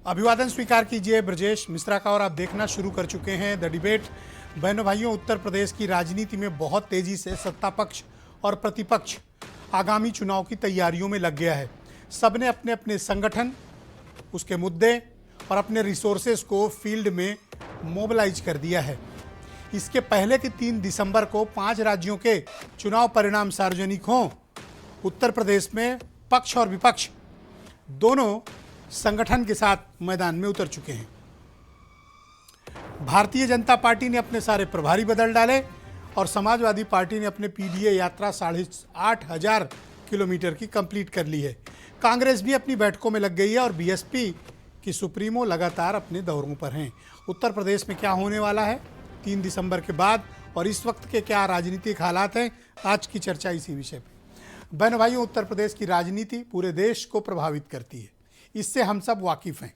अभिवादन स्वीकार कीजिए ब्रजेश मिश्रा का। और आप देखना शुरू कर चुके हैं द डिबेट। बहनों भाइयों, उत्तर प्रदेश की राजनीति में बहुत तेजी से सत्ता पक्ष और प्रतिपक्ष आगामी चुनाव की तैयारियों में लग गया है। सबने अपने अपने संगठन, उसके मुद्दे और अपने रिसोर्सेज को फील्ड में मोबिलाइज कर दिया है। इसके पहले कि 3 दिसंबर को 5 राज्यों के चुनाव परिणाम सार्वजनिक हों, उत्तर प्रदेश में पक्ष और विपक्ष दोनों संगठन के साथ मैदान में उतर चुके हैं। भारतीय जनता पार्टी ने अपने सारे प्रभारी बदल डाले और समाजवादी पार्टी ने अपने पीडीए यात्रा 8,500 किलोमीटर की कंप्लीट कर ली है। कांग्रेस भी अपनी बैठकों में लग गई है और बीएसपी की सुप्रीमो लगातार अपने दौरों पर हैं। उत्तर प्रदेश में क्या होने वाला है 3 दिसंबर के बाद और इस वक्त के क्या राजनीतिक हालात हैं, आज की चर्चा इसी विषय पर। बहन भाइयों, उत्तर प्रदेश की राजनीति पूरे देश को प्रभावित करती है, इससे हम सब वाकिफ हैं।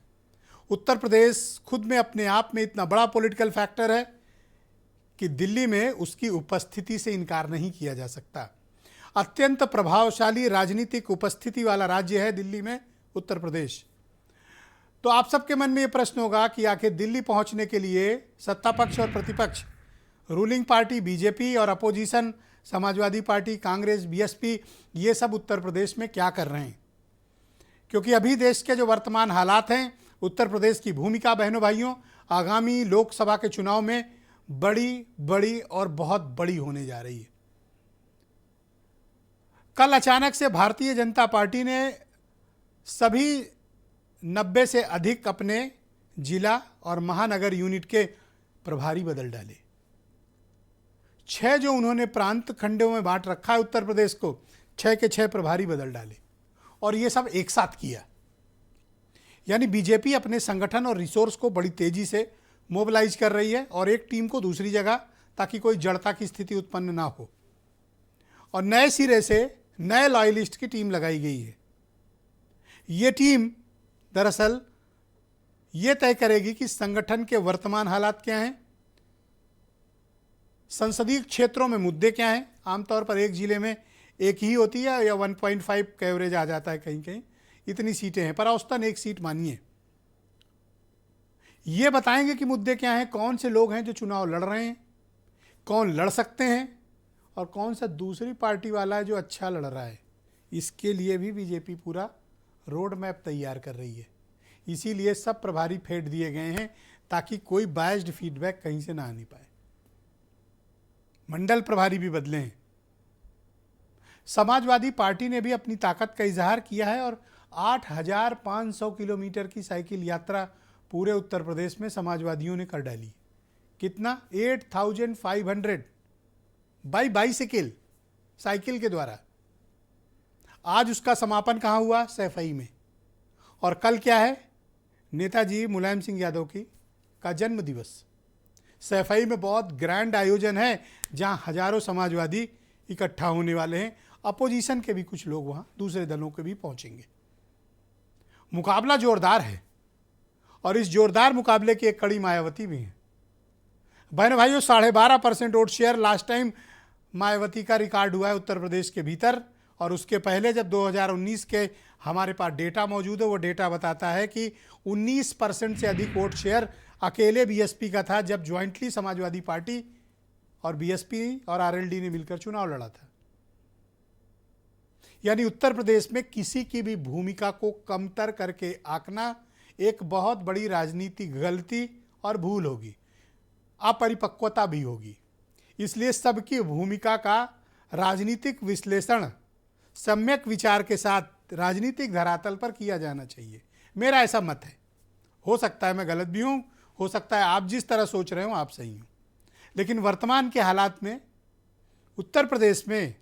उत्तर प्रदेश खुद में अपने आप में इतना बड़ा पॉलिटिकल फैक्टर है कि दिल्ली में उसकी उपस्थिति से इनकार नहीं किया जा सकता। अत्यंत प्रभावशाली राजनीतिक उपस्थिति वाला राज्य है दिल्ली में उत्तर प्रदेश। तो आप सबके मन में ये प्रश्न होगा कि आखिर दिल्ली पहुंचने के लिए सत्ता पक्ष और प्रतिपक्ष, रूलिंग पार्टी बीजेपी और opposition Samajwadi party, Congress, BSP, ये सब उत्तर प्रदेश में क्या कर रहे हैं? क्योंकि अभी देश के जो वर्तमान हालात हैं, उत्तर प्रदेश की भूमिका बहनों भाइयों आगामी लोकसभा के चुनाव में बड़ी और बहुत बड़ी होने जा रही है। कल अचानक से भारतीय जनता पार्टी ने सभी 90 से अधिक अपने जिला और महानगर यूनिट के प्रभारी बदल डाले। 6 जो उन्होंने प्रांत खंडों में बांट रखा है उत्तर प्रदेश को, 6 के 6 प्रभारी बदल डाले और ये सब एक साथ किया। यानी बीजेपी अपने संगठन और रिसोर्स को बड़ी तेजी से मोबिलाइज कर रही है और एक टीम को दूसरी जगह, ताकि कोई जड़ता की स्थिति उत्पन्न ना हो। और नए सिरे से नए लॉयलिस्ट की टीम लगाई गई है। ये टीम दरअसल ये तय करेगी कि संगठन के वर्तमान हालात क्या हैं, संसदीय क्षेत्रों में मुद्दे क्या हैं। आमतौर पर एक जिले में एक ही होती है या 1.5 का एवरेज आ जाता है, कहीं कहीं इतनी सीटें हैं, पर औसतन एक सीट मानिए। ये बताएंगे कि मुद्दे क्या हैं, कौन से लोग हैं जो चुनाव लड़ रहे हैं, कौन लड़ सकते हैं और कौन सा दूसरी पार्टी वाला है जो अच्छा लड़ रहा है। इसके लिए भी बीजेपी पूरा रोड मैप तैयार कर रही है। इसीलिए सब प्रभारी फेंट दिए गए हैं ताकि कोई बायस्ड फीडबैक कहीं से ना आने पाए। मंडल प्रभारी भी बदले हैं। समाजवादी पार्टी ने भी अपनी ताकत का इजहार किया है और 8,500 किलोमीटर की साइकिल यात्रा पूरे उत्तर प्रदेश में समाजवादियों ने कर डाली। कितना? 8,500 बाई बाइसिकल, साइकिल के द्वारा। आज उसका समापन कहाँ हुआ? सैफई में। और कल क्या है? नेताजी मुलायम सिंह यादव का जन्म दिवस। सैफई में बहुत ग्रैंड आयोजन है जहां हजारों समाजवादी इकट्ठा होने वाले हैं। अपोजिशन के भी कुछ लोग वहां, दूसरे दलों के भी पहुंचेंगे। मुकाबला जोरदार है और इस जोरदार मुकाबले की एक कड़ी मायावती भी है। बहन भाइयों, 12.5% vote share last time Mayawati का रिकॉर्ड हुआ है उत्तर प्रदेश के भीतर। और उसके पहले जब 2019 के हमारे पास डेटा मौजूद है, वो डेटा बताता है कि 19% से अधिक वोट शेयर अकेले बीएसपी का था जब ज्वाइंटली समाजवादी पार्टी और बीएसपी और आरएलडी ने मिलकर चुनाव लड़ा था। यानी उत्तर प्रदेश में किसी की भी भूमिका को कमतर करके आंकना एक बहुत बड़ी राजनीतिक गलती और भूल होगी, अपरिपक्वता भी होगी। इसलिए सबकी भूमिका का राजनीतिक विश्लेषण सम्यक विचार के साथ राजनीतिक धरातल पर किया जाना चाहिए। मेरा ऐसा मत है। हो सकता है मैं गलत भी हूं, हो सकता है आप जिस तरह सोच रहे हो आप सही हो, लेकिन वर्तमान के हालात में उत्तर प्रदेश में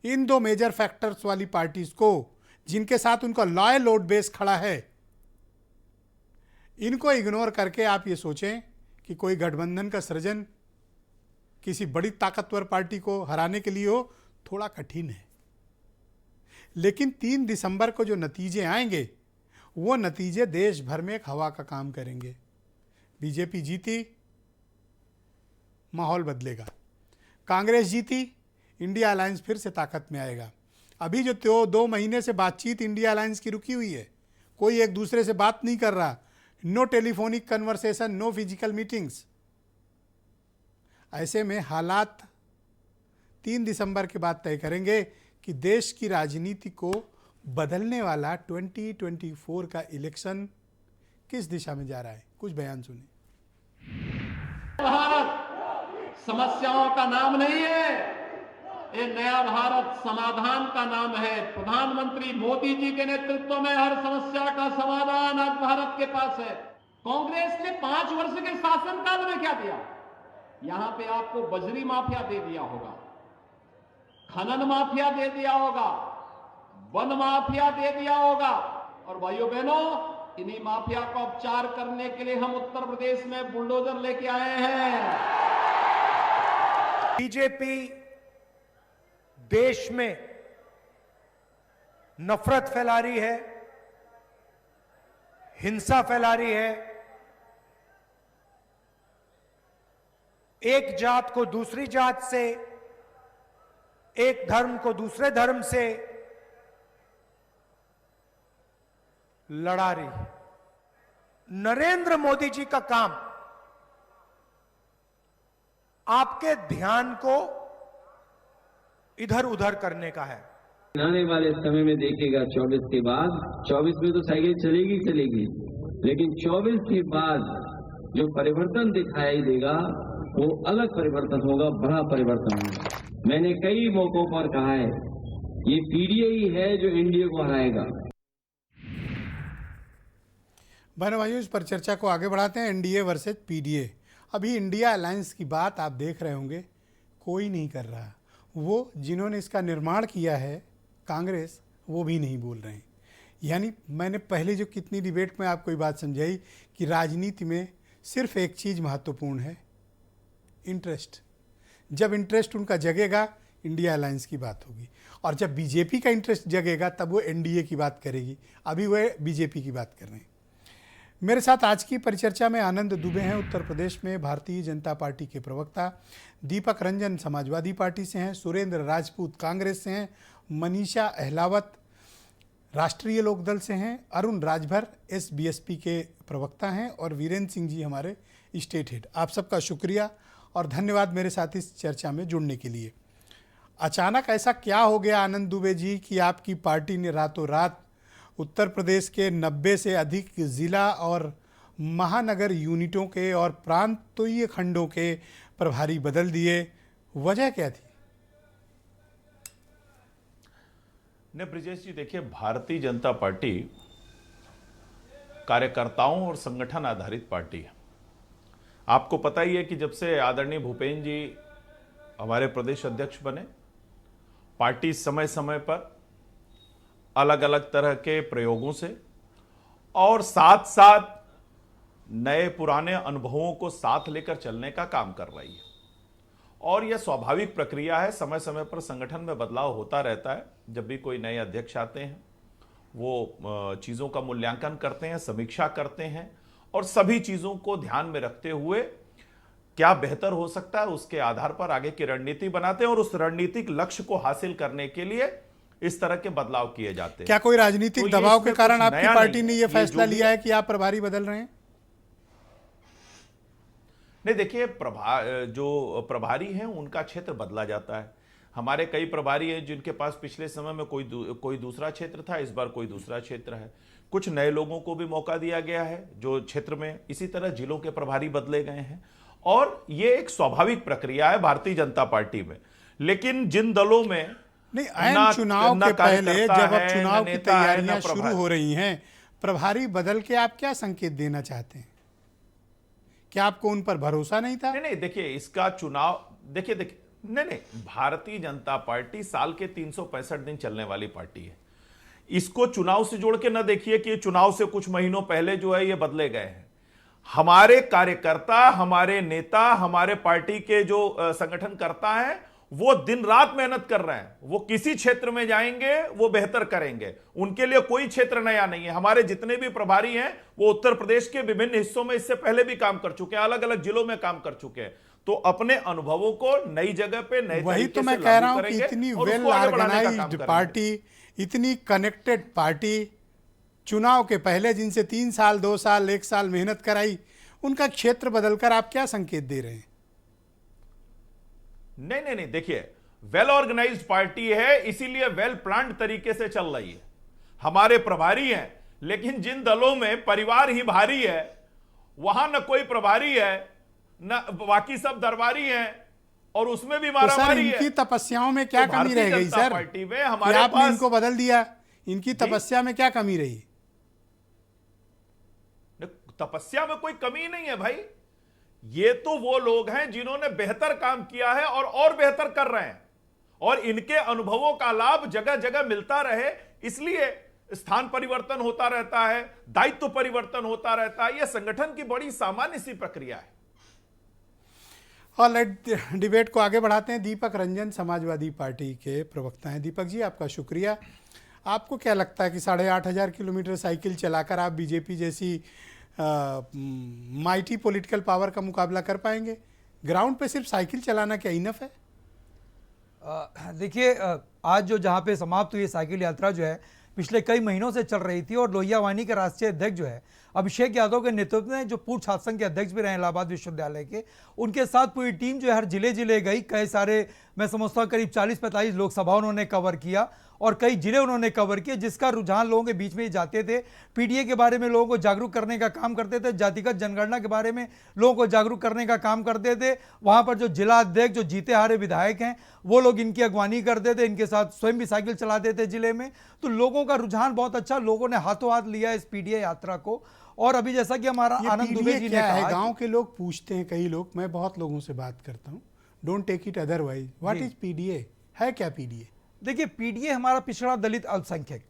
इन 2 मेजर फैक्टर्स वाली पार्टीज को, जिनके साथ उनका लॉयल लोड बेस खड़ा है, इनको इग्नोर करके आप ये सोचें कि कोई गठबंधन का सृजन किसी बड़ी ताकतवर पार्टी को हराने के लिए हो, थोड़ा कठिन है। लेकिन 3 दिसंबर को जो नतीजे आएंगे, वो नतीजे देश भर में एक हवा का काम करेंगे। बीजेपी जीती, माहौल बदलेगा। कांग्रेस जीती, इंडिया अलायंस फिर से ताकत में आएगा। अभी जो 2 महीने से बातचीत इंडिया अलायंस की रुकी हुई है, कोई एक दूसरे से बात नहीं कर रहा, no telephonic conversation, no physical meetings. ऐसे में हालात 3 दिसंबर के बाद तय करेंगे कि देश की राजनीति को बदलने वाला 2024 का इलेक्शन किस दिशा में जा रहा है। कुछ बयान सुनिए। भारत समस्याओं का नाम नहीं है, ये नया भारत समाधान का नाम है। प्रधानमंत्री मोदी जी के नेतृत्व में हर समस्या का समाधान आज भारत के पास है। कांग्रेस ने 5 वर्ष के शासनकाल में क्या दिया? यहां पे आपको बजरी माफिया दे दिया होगा, खनन माफिया दे दिया होगा, वन माफिया दे दिया होगा। और भाइयों बहनों, इन्हीं माफिया को उपचार करने के लिए हम उत्तर प्रदेश में बुलडोजर लेके आए हैं। बीजेपी देश में नफरत फैला रही है, हिंसा फैला रही है, एक जात को दूसरी जात से, एक धर्म को दूसरे धर्म से लड़ा रही है। नरेंद्र मोदी जी का काम आपके ध्यान को इधर उधर करने का है। आने वाले समय में देखिएगा 24 के बाद, 24 में तो साइकिल चलेगी चलेगी, लेकिन 24 के बाद जो परिवर्तन दिखाई देगा वो अलग परिवर्तन होगा, बड़ा परिवर्तन होगा। मैंने कई मौकों पर कहा है, ये पीडीए ही है जो एनडीए को हराएगा। बहनों भाइयों, इस पर चर्चा को आगे बढ़ाते हैं। NDA versus PDA. अभी इंडिया अलायंस की बात आप देख रहे होंगे, कोई नहीं कर रहा। वो जिन्होंने इसका निर्माण किया है, कांग्रेस, वो भी नहीं बोल रहे हैं। यानी मैंने पहले जो कितनी डिबेट में आपको ये बात समझाई कि राजनीति में सिर्फ एक चीज़ महत्वपूर्ण है, इंटरेस्ट। जब इंटरेस्ट उनका जगेगा, इंडिया अलायंस की बात होगी, और जब बीजेपी का इंटरेस्ट जगेगा तब वो एनडीए की बात करेगी। अभी वो बीजेपी की बात कर रहे हैं। मेरे साथ आज की परिचर्चा में आनंद दुबे हैं, उत्तर प्रदेश में भारतीय जनता पार्टी के प्रवक्ता। दीपक रंजन समाजवादी पार्टी से हैं। सुरेंद्र राजपूत कांग्रेस से हैं। मनीषा अहलावत राष्ट्रीय लोकदल से हैं। अरुण राजभर एसबीएसपी के प्रवक्ता हैं। और वीरेंद्र सिंह जी हमारे स्टेट हेड। आप सबका शुक्रिया और धन्यवाद मेरे साथ इस चर्चा में जुड़ने के लिए। अचानक ऐसा क्या हो गया आनंद दुबे जी कि आपकी पार्टी ने रातों रात उत्तर प्रदेश के 90 से अधिक जिला और महानगर यूनिटों के और प्रांतीय खंडों के प्रभारी बदल दिए? वजह क्या थी? ने ब्रिजेश जी, देखिए, भारतीय जनता पार्टी कार्यकर्ताओं और संगठन आधारित पार्टी है। आपको पता ही है कि जब से आदरणीय भूपेंद्र जी हमारे प्रदेश अध्यक्ष बने, पार्टी समय समय पर अलग अलग तरह के प्रयोगों से और साथ साथ नए पुराने अनुभवों को साथ लेकर चलने का काम कर रही है। और यह स्वाभाविक प्रक्रिया है, समय समय पर संगठन में बदलाव होता रहता है। जब भी कोई नए अध्यक्ष आते हैं, वो चीज़ों का मूल्यांकन करते हैं, समीक्षा करते हैं और सभी चीज़ों को ध्यान में रखते हुए क्या बेहतर हो सकता है उसके आधार पर आगे की रणनीति बनाते हैं और उस रणनीतिक लक्ष्य को हासिल करने के लिए इस तरह के बदलाव किए जाते हैं। क्या कोई राजनीतिक दबाव के कारण आपकी पार्टी ने यह फैसला लिया है कि आप प्रभारी बदल रहे हैं? नहीं, देखिए, जो प्रभारी हैं उनका क्षेत्र बदला जाता है। हमारे कई प्रभारी हैं जिनके पास पिछले समय में कोई दूसरा क्षेत्र था, इस बार कोई दूसरा क्षेत्र है। कुछ नए लोगों को भी मौका दिया गया है जो क्षेत्र में, इसी तरह जिलों के प्रभारी बदले गए हैं और ये एक स्वाभाविक प्रक्रिया है भारतीय जनता पार्टी में। लेकिन जिन दलों में नहीं, ऐन चुनाव के पहले जब अब चुनाव की तैयारियां शुरू हो रही हैं, प्रभारी बदल के आप क्या संकेत देना चाहते हैं? क्या आपको उन पर भरोसा नहीं था? नहीं, देखिए, इसका चुनाव देखिए, नहीं, भारतीय जनता पार्टी साल के 365 दिन चलने वाली पार्टी है। इसको चुनाव से जोड़ के न देखिए कि चुनाव से कुछ महीनों पहले जो है ये बदले गए हैं। हमारे कार्यकर्ता, हमारे नेता, हमारे पार्टी के जो संगठन करता है, वो दिन रात मेहनत कर रहे हैं। वो किसी क्षेत्र में जाएंगे, वो बेहतर करेंगे। उनके लिए कोई क्षेत्र नया नहीं है। हमारे जितने भी प्रभारी हैं वो उत्तर प्रदेश के विभिन्न हिस्सों में इससे पहले भी काम कर चुके हैं, अलग अलग जिलों में काम कर चुके हैं। तो अपने अनुभवों को नई जगह पे नए वही तो मैं कह रहा हूं कि इतनी वेल ऑर्गेनाइज्ड पार्टी, इतनी कनेक्टेड पार्टी, चुनाव के पहले जिनसे 3 साल 2 साल 1 साल मेहनत कराई, उनका क्षेत्र बदलकर आप क्या संकेत दे रहे हैं? नहीं, देखिए, वेल ऑर्गेनाइज्ड पार्टी है, इसीलिए वेल प्लान्ड तरीके से चल रही है। हमारे प्रभारी हैं, लेकिन जिन दलों में परिवार ही भारी है, वहां न कोई प्रभारी है, न बाकी सब दरबारी हैं, और उसमें भी मारामारी है। इनकी तपस्याओं में क्या तो कमी रह गई सर? पार्टी में हमारे आपने पास इनको बदल दिया, इनकी तपस्या में क्या कमी रही? तपस्या में कोई कमी नहीं है भाई। ये तो वो लोग हैं जिन्होंने बेहतर काम किया है और बेहतर कर रहे हैं, और इनके अनुभवों का लाभ जगह जगह मिलता रहे, इसलिए स्थान परिवर्तन होता रहता है, दायित्व परिवर्तन होता रहता है। यह संगठन की बड़ी सामान्य सी प्रक्रिया है। और डिबेट को आगे बढ़ाते हैं। दीपक रंजन समाजवादी पार्टी के प्रवक्ता हैं। दीपक जी, आपका शुक्रिया। आपको क्या लगता है कि 8,500 किलोमीटर साइकिल चलाकर आप बीजेपी जैसी माइटी पॉलिटिकल पावर का मुकाबला कर पाएंगे? ग्राउंड पे सिर्फ साइकिल चलाना क्या इनफ है? देखिए, आज जो जहाँ पे समाप्त हुई साइकिल यात्रा जो है पिछले कई महीनों से चल रही थी, और लोहिया वाहिनी के राष्ट्रीय अध्यक्ष जो है अभिषेक यादव के नेतृत्व में, जो पूर्व छात्र संघ के अध्यक्ष भी रहे इलाहाबाद विश्वविद्यालय के, उनके साथ पूरी टीम जो है हर जिले जिले गई। कई सारे, मैं समझता हूँ करीब 40-45 लोकसभा उन्होंने कवर किया और कई जिले उन्होंने कवर किए, जिसका रुझान लोगों के बीच में जाते थे। पीडीए के बारे में लोगों को जागरूक करने का काम करते थे, जातिगत जनगणना के बारे में लोगों को जागरूक करने का काम करते थे। वहाँ पर जो जिला अध्यक्ष, जो जीते हारे विधायक हैं, वो लोग इनकी अगवानी करते थे, इनके साथ स्वयं भी साइकिल चलाते थे जिले में। तो लोगों का रुझान बहुत अच्छा, लोगों ने हाथों हाथ लिया इस पीडीए यात्रा को। और अभी जैसा कि हमारा आनंद दुबे जी ने कहा, गांव के लोग पूछते हैं, कई लोग, मैं बहुत लोगों से बात करता हूं, don't take it otherwise, what is PDA? है क्या पीडीए? देखिए, पीडीए हमारा पिछड़ा दलित अल्पसंख्यक।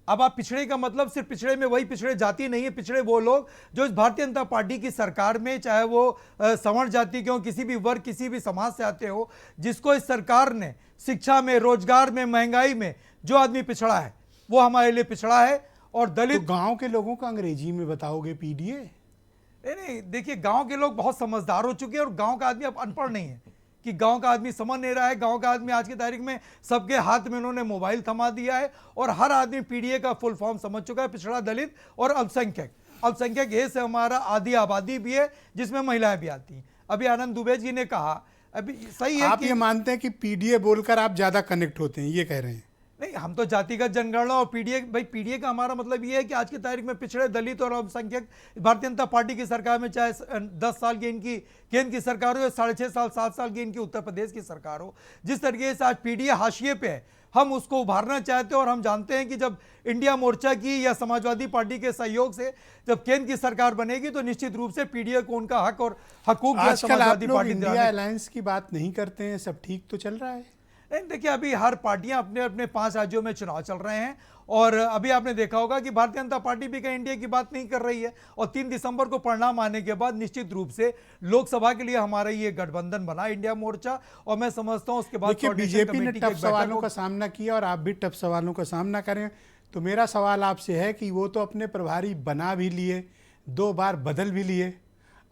अब आप पिछड़े का मतलब सिर्फ पिछड़े में वही पिछड़े जाति नहीं है, पिछड़े वो लोग जो इस भारतीय जनता पार्टी की सरकार में, चाहे वो सवर्ण जाति के हो, किसी भी वर्ग, किसी भी समाज से आते हो, जिसको इस सरकार ने शिक्षा में, रोजगार में, महंगाई में, जो आदमी पिछड़ा है वो हमारे लिए पिछड़ा है। और दलित, तो गांव के लोगों को अंग्रेजी में बताओगे पीडीए? नहीं, देखिए, गांव के लोग बहुत समझदार हो चुके हैं, और गांव का आदमी अब अनपढ़ नहीं है कि गांव का आदमी समझ नहीं रहा है। गांव का आदमी आज की तारीख में सबके हाथ में उन्होंने मोबाइल थमा दिया है, और हर आदमी पीडीए का फुल फॉर्म समझ चुका है, पिछड़ा दलित और अल्पसंख्यक। अल्पसंख्यक ये से हमारा आधी आबादी भी है, जिसमें महिलाएं भी आती हैं। अभी आनंद दुबे जी ने कहा, अभी सही है, आप ये मानते हैं कि पीडीए बोलकर आप ज्यादा कनेक्ट होते हैं, ये कह रहे हैं? नहीं, हम तो जातिगत जनगणना और पीडीए, भाई पीडीए का हमारा मतलब ये है कि आज की तारीख में पिछड़े दलित और अल्पसंख्यक, भारतीय जनता पार्टी की सरकार में चाहे 10 साल की इनकी केंद्र की सरकार हो या 6.5 साल 7 साल की इनकी उत्तर प्रदेश की सरकार हो, जिस तरीके से आज पीडीए हाशिए पे है, हम उसको उभारना चाहते हैं। और हम जानते हैं कि जब इंडिया मोर्चा की या समाजवादी पार्टी के सहयोग से जब केंद्र की सरकार बनेगी, तो निश्चित रूप से पीडीए को उनका हक और हकूक समाजवादी पार्टी। इंडिया अलायंस की बात नहीं करते हैं, सब ठीक तो चल रहा है? नहीं, देखिए, अभी हर पार्टियां अपने अपने 5 राज्यों में चुनाव चल रहे हैं, और अभी आपने देखा होगा कि भारतीय जनता पार्टी भी कहीं इंडिया की बात नहीं कर रही है। और 3 दिसंबर को परिणाम आने के बाद निश्चित रूप से लोकसभा के लिए हमारा ये गठबंधन बना, इंडिया मोर्चा, और मैं समझता हूं उसके बाद बीजेपी ने टफ सवालों का सामना किया, और आप भी टफ सवालों का सामना करें। तो मेरा सवाल आपसे है कि वो तो अपने प्रभारी बना भी लिए, 2 बार बदल भी लिए,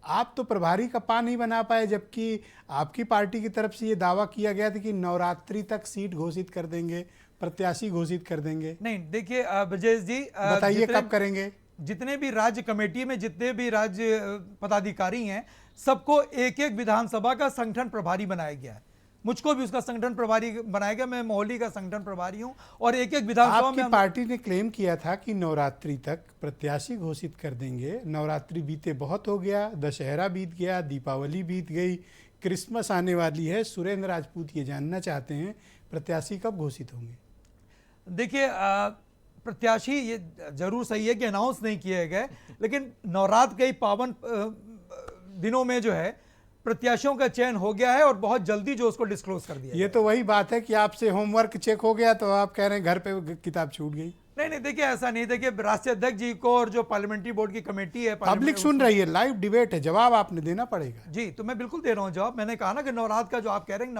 आप तो प्रभारी का पा नहीं बना पाए, जबकि आपकी पार्टी की तरफ से ये दावा किया गया था कि नवरात्रि तक सीट घोषित कर देंगे, प्रत्याशी घोषित कर देंगे। नहीं, देखिए ब्रजेश जी, बताइए कब करेंगे? जितने भी राज्य कमेटी में जितने भी राज्य पदाधिकारी हैं, सबको एक एक विधानसभा का संगठन प्रभारी बनाया गया है। मुझको भी उसका संगठन प्रभारी बनाया गया, मैं मोहाली का संगठन प्रभारी हूं, और एक एक विधानसभा में पार्टी ने क्लेम किया था कि नवरात्रि तक प्रत्याशी घोषित कर देंगे। नवरात्रि बीते बहुत हो गया, दशहरा बीत गया, दीपावली बीत गई, क्रिसमस आने वाली है। सुरेंद्र राजपूत ये जानना चाहते हैं प्रत्याशी कब घोषित होंगे? देखिए, प्रत्याशी ये जरूर सही है कि अनाउंस नहीं किए गए, लेकिन नवरात्र के पावन दिनों में जो है प्रत्याशियों का चयन हो गया है, और बहुत जल्दी जो उसको डिस्क्लोज कर दिया। ये तो वही बात है कि आपसे होमवर्क चेक हो गया तो आप कह रहे हैं घर पे किताब छूट गई। नहीं, देखिए, ऐसा नहीं। देखिए, राष्ट्रीय अध्यक्ष जी को और जो पार्लियामेंट्री बोर्ड की कमेटी है, पब्लिक सुन रही है, लाइव डिबेट है, जवाब आपने देना पड़ेगा। जी, तो मैं बिल्कुल दे रहा हूं जवाब। मैंने कहा ना कि नवरात्र का जो आप कह रहे हैं,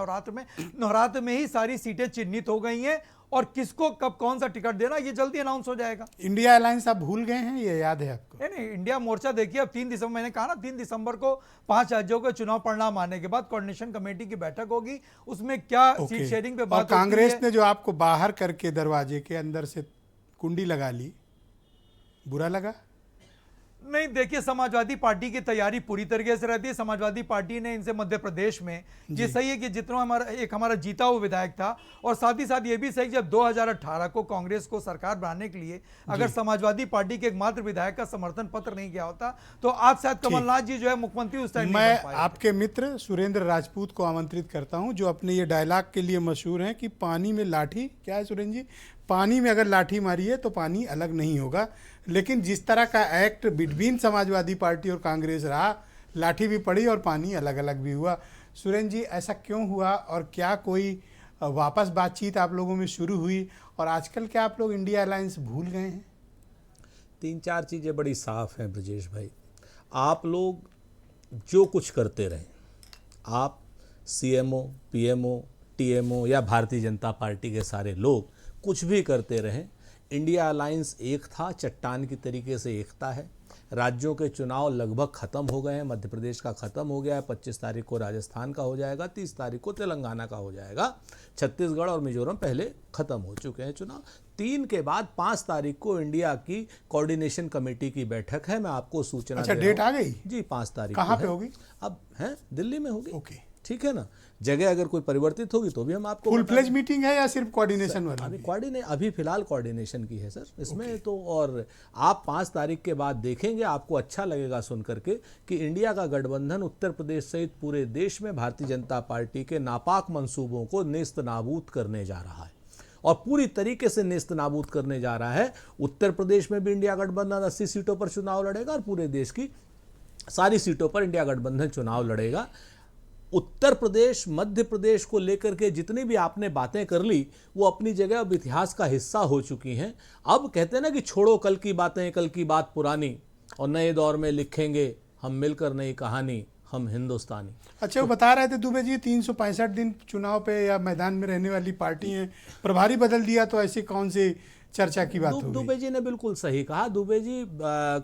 नवरात्र में ही सारी सीटें चिन्हित हो गई हैं, और किसको कब कौन सा टिकट देना ये जल्दी अनाउंस हो जाएगा। इंडिया अलायंस आप भूल गए हैं, ये याद है आपको? नहीं, इंडिया मोर्चा देखिए, अब 3 दिसंबर, मैंने कहा ना 3 दिसंबर को 5 राज्यों के चुनाव परिणाम आने के बाद कोऑर्डिनेशन कमेटी की बैठक होगी, उसमें क्या सीट शेयरिंग पे बात। कांग्रेस ने जो आपको बाहर करके दरवाजे के अंदर से कुंडी लगा ली, बुरा लगा? नहीं, देखिए, समाजवादी पार्टी की तैयारी पूरी तरीके से रहती है। समाजवादी पार्टी ने इनसे मध्य प्रदेश में, ये सही है कि जितना हमारा जीता हुआ विधायक था, और साथ ही साथ ये भी सही जब 2018 को कांग्रेस को सरकार बनाने के लिए अगर समाजवादी पार्टी के एकमात्र विधायक का समर्थन पत्र नहीं किया होता तो आज शायद कमलनाथ जी जो है मुख्यमंत्री उस टाइम मैं आपके मित्र सुरेंद्र राजपूत को आमंत्रित करता हूं, जो अपने ये डायलॉग के लिए मशहूर हैं कि पानी में लाठी, क्या है सुरेंद्र जी, पानी में अगर लाठी मारी है तो पानी अलग नहीं होगा। लेकिन जिस तरह का एक्ट बिटवीन समाजवादी पार्टी और कांग्रेस रहा, लाठी भी पड़ी और पानी अलग अलग भी हुआ। सुरेंद्र जी, ऐसा क्यों हुआ और क्या कोई वापस बातचीत आप लोगों में शुरू हुई और आजकल क्या आप लोग इंडिया अलायंस भूल गए हैं? 3-4 चीज़ें बड़ी साफ हैं ब्रजेश भाई। आप लोग जो कुछ करते रहें, आप सीएमओ, पीएमओ, टीएमओ या भारतीय जनता पार्टी के सारे लोग कुछ भी करते रहें, इंडिया अलायंस एक था, चट्टान की तरीके से एकता है। राज्यों के चुनाव लगभग ख़त्म हो गए हैं। मध्य प्रदेश का ख़त्म हो गया है, 25 तारीख को राजस्थान का हो जाएगा, 30 तारीख को तेलंगाना का हो जाएगा, छत्तीसगढ़ और मिजोरम पहले ख़त्म हो चुके हैं चुनाव। 3 के बाद 5 तारीख को इंडिया की कोऑर्डिनेशन कमेटी की बैठक है। मैं आपको सूचना अच्छा, डेट आ गई जी, 5 तारीख कहाँ पे होगी? अब है दिल्ली में होगी। ओके, ठीक है ना। जगह अगर कोई परिवर्तित होगी तो भी हम आपको फुल फ्लेज मीटिंग है या सिर्फ कोऑर्डिनेशन वाली? अभी फिलहाल कोऑर्डिनेशन की है सर इसमें तो। और आप 5 तारीख के बाद देखेंगे, आपको अच्छा लगेगा सुन करके कि इंडिया का गठबंधन उत्तर प्रदेश सहित पूरे देश में भारतीय जनता पार्टी के नापाक मंसूबों को नेस्त नाबूद करने जा रहा है और पूरी तरीके से नेस्त नाबूद करने जा रहा है। उत्तर प्रदेश में भी इंडिया गठबंधन 80 सीटों पर चुनाव लड़ेगा और पूरे देश की सारी सीटों पर इंडिया गठबंधन चुनाव लड़ेगा। उत्तर प्रदेश, मध्य प्रदेश को लेकर के जितनी भी आपने बातें कर ली वो अपनी जगह अब इतिहास का हिस्सा हो चुकी हैं। अब कहते हैं ना कि छोड़ो कल की बातें, कल की बात पुरानी, और नए दौर में लिखेंगे हम मिलकर नई कहानी, हम हिंदुस्तानी। अच्छा, वो बता रहे थे दुबे जी 365 दिन चुनाव पे या मैदान में रहने वाली पार्टी हैं, प्रभारी बदल दिया, तो ऐसी कौन सी चर्चा की बात होगी? दुबे जी ने बिल्कुल सही कहा। दुबे जी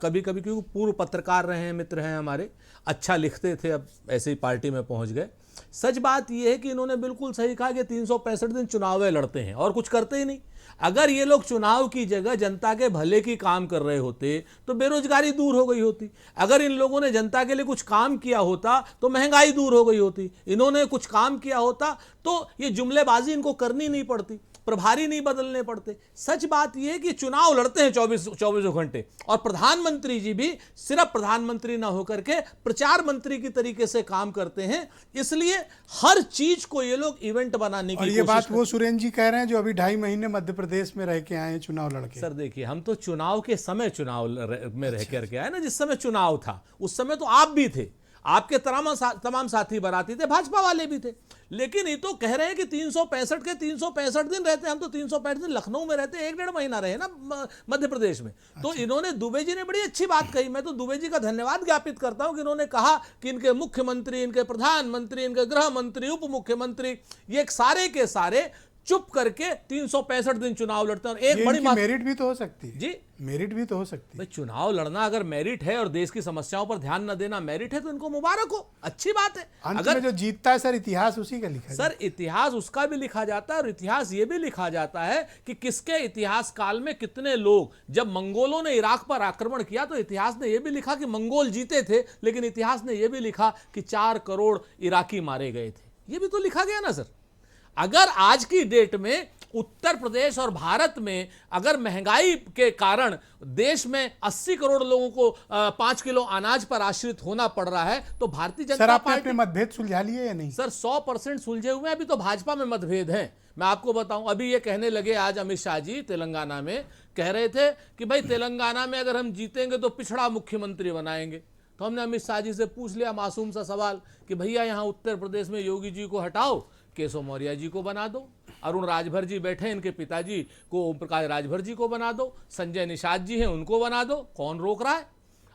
कभी कभी, क्योंकि पूर्व पत्रकार रहे हैं, मित्र हैं हमारे, अच्छा लिखते थे, अब ऐसे ही पार्टी में पहुंच गए। सच बात यह है कि इन्होंने बिल्कुल सही कहा कि 365 दिन चुनाव लड़ते हैं और कुछ करते ही नहीं। अगर ये लोग चुनाव की जगह जनता के भले की काम कर रहे होते तो बेरोजगारी दूर हो गई होती। अगर इन लोगों ने जनता के लिए कुछ काम किया होता तो महंगाई दूर हो गई होती। इन्होंने कुछ काम किया होता तो ये जुमलेबाजी इनको करनी नहीं पड़ती, प्रभारी नहीं बदलने पड़ते। सच बात यह है कि चुनाव लड़ते हैं 24 घंटे, और प्रधानमंत्री जी भी सिर्फ प्रधानमंत्री ना होकर के प्रचार मंत्री की तरीके से काम करते हैं। इसलिए हर चीज को ये लोग इवेंट बनाने की और ये बात वो सुरेंद्र जी कह रहे हैं जो अभी 2.5 महीने मध्य प्रदेश में रह के आए हैं चुनाव लड़के। सर देखिए, हम तो चुनाव के समय चुनाव में रह करके आए ना। जिस समय चुनाव था उस समय तो आप भी थे, आपके तमाम साथी बाराती थे, भाजपा वाले भी थे। लेकिन ये तो कह रहे हैं कि 365 के 365 दिन रहते हैं। हम तो 365 दिन लखनऊ में रहते हैं, 1-1.5 महीना रहे ना मध्य प्रदेश में। तो इन्होंने, दुबे जी ने बड़ी अच्छी बात कही। मैं तो दुबे जी का धन्यवाद ज्ञापित करता हूं कि इन्होंने कहा कि इनके मुख्यमंत्री, इनके प्रधानमंत्री, इनके गृह मंत्री, उप मुख्यमंत्री, ये सारे के सारे चुप करके 365 दिन चुनाव लड़ते हैं। और एक बड़ी मेरिट भी तो हो सकती है जी, मेरिट भी तो हो सकती है। भाई चुनाव लड़ना अगर मेरिट है और देश की समस्याओं पर ध्यान न देना मेरिट है तो इनको मुबारक हो, अच्छी बात है। अंत में जो जीतता है सर, इतिहास उसी का लिखा है। सर इतिहास उसका भी लिखा जाता है और इतिहास ये भी लिखा जाता है कि किसके इतिहास काल में कितने लोग, जब मंगोलों ने इराक पर आक्रमण किया तो इतिहास ने यह भी लिखा कि मंगोल जीते थे, लेकिन इतिहास ने यह भी लिखा कि 4 करोड़ इराकी मारे गए थे। यह भी तो लिखा गया ना सर। अगर आज की डेट में उत्तर प्रदेश और भारत में अगर महंगाई के कारण देश में 80 करोड़ लोगों को 5 किलो अनाज पर आश्रित होना पड़ रहा है तो भारतीय जनता पार्टी मतभेद सुलझा लिए या नहीं? सर 100% सुलझे हुए हैं। अभी तो भाजपा में मतभेद हैं। मैं आपको बताऊं, अभी ये कहने लगे, आज अमित शाह जी तेलंगाना में कह रहे थे कि भाई तेलंगाना में अगर हम जीतेंगे तो पिछड़ा मुख्यमंत्री बनाएंगे। तो हमने अमित शाह जी से पूछ लिया मासूम सा सवाल कि भैया यहाँ उत्तर प्रदेश में योगी जी को हटाओ, केशव मौर्य जी को बना दो, अरुण राजभर जी बैठे इनके पिताजी को ओम प्रकाश राजभर जी को बना दो, संजय निषाद जी हैं उनको बना दो, कौन रोक रहा है?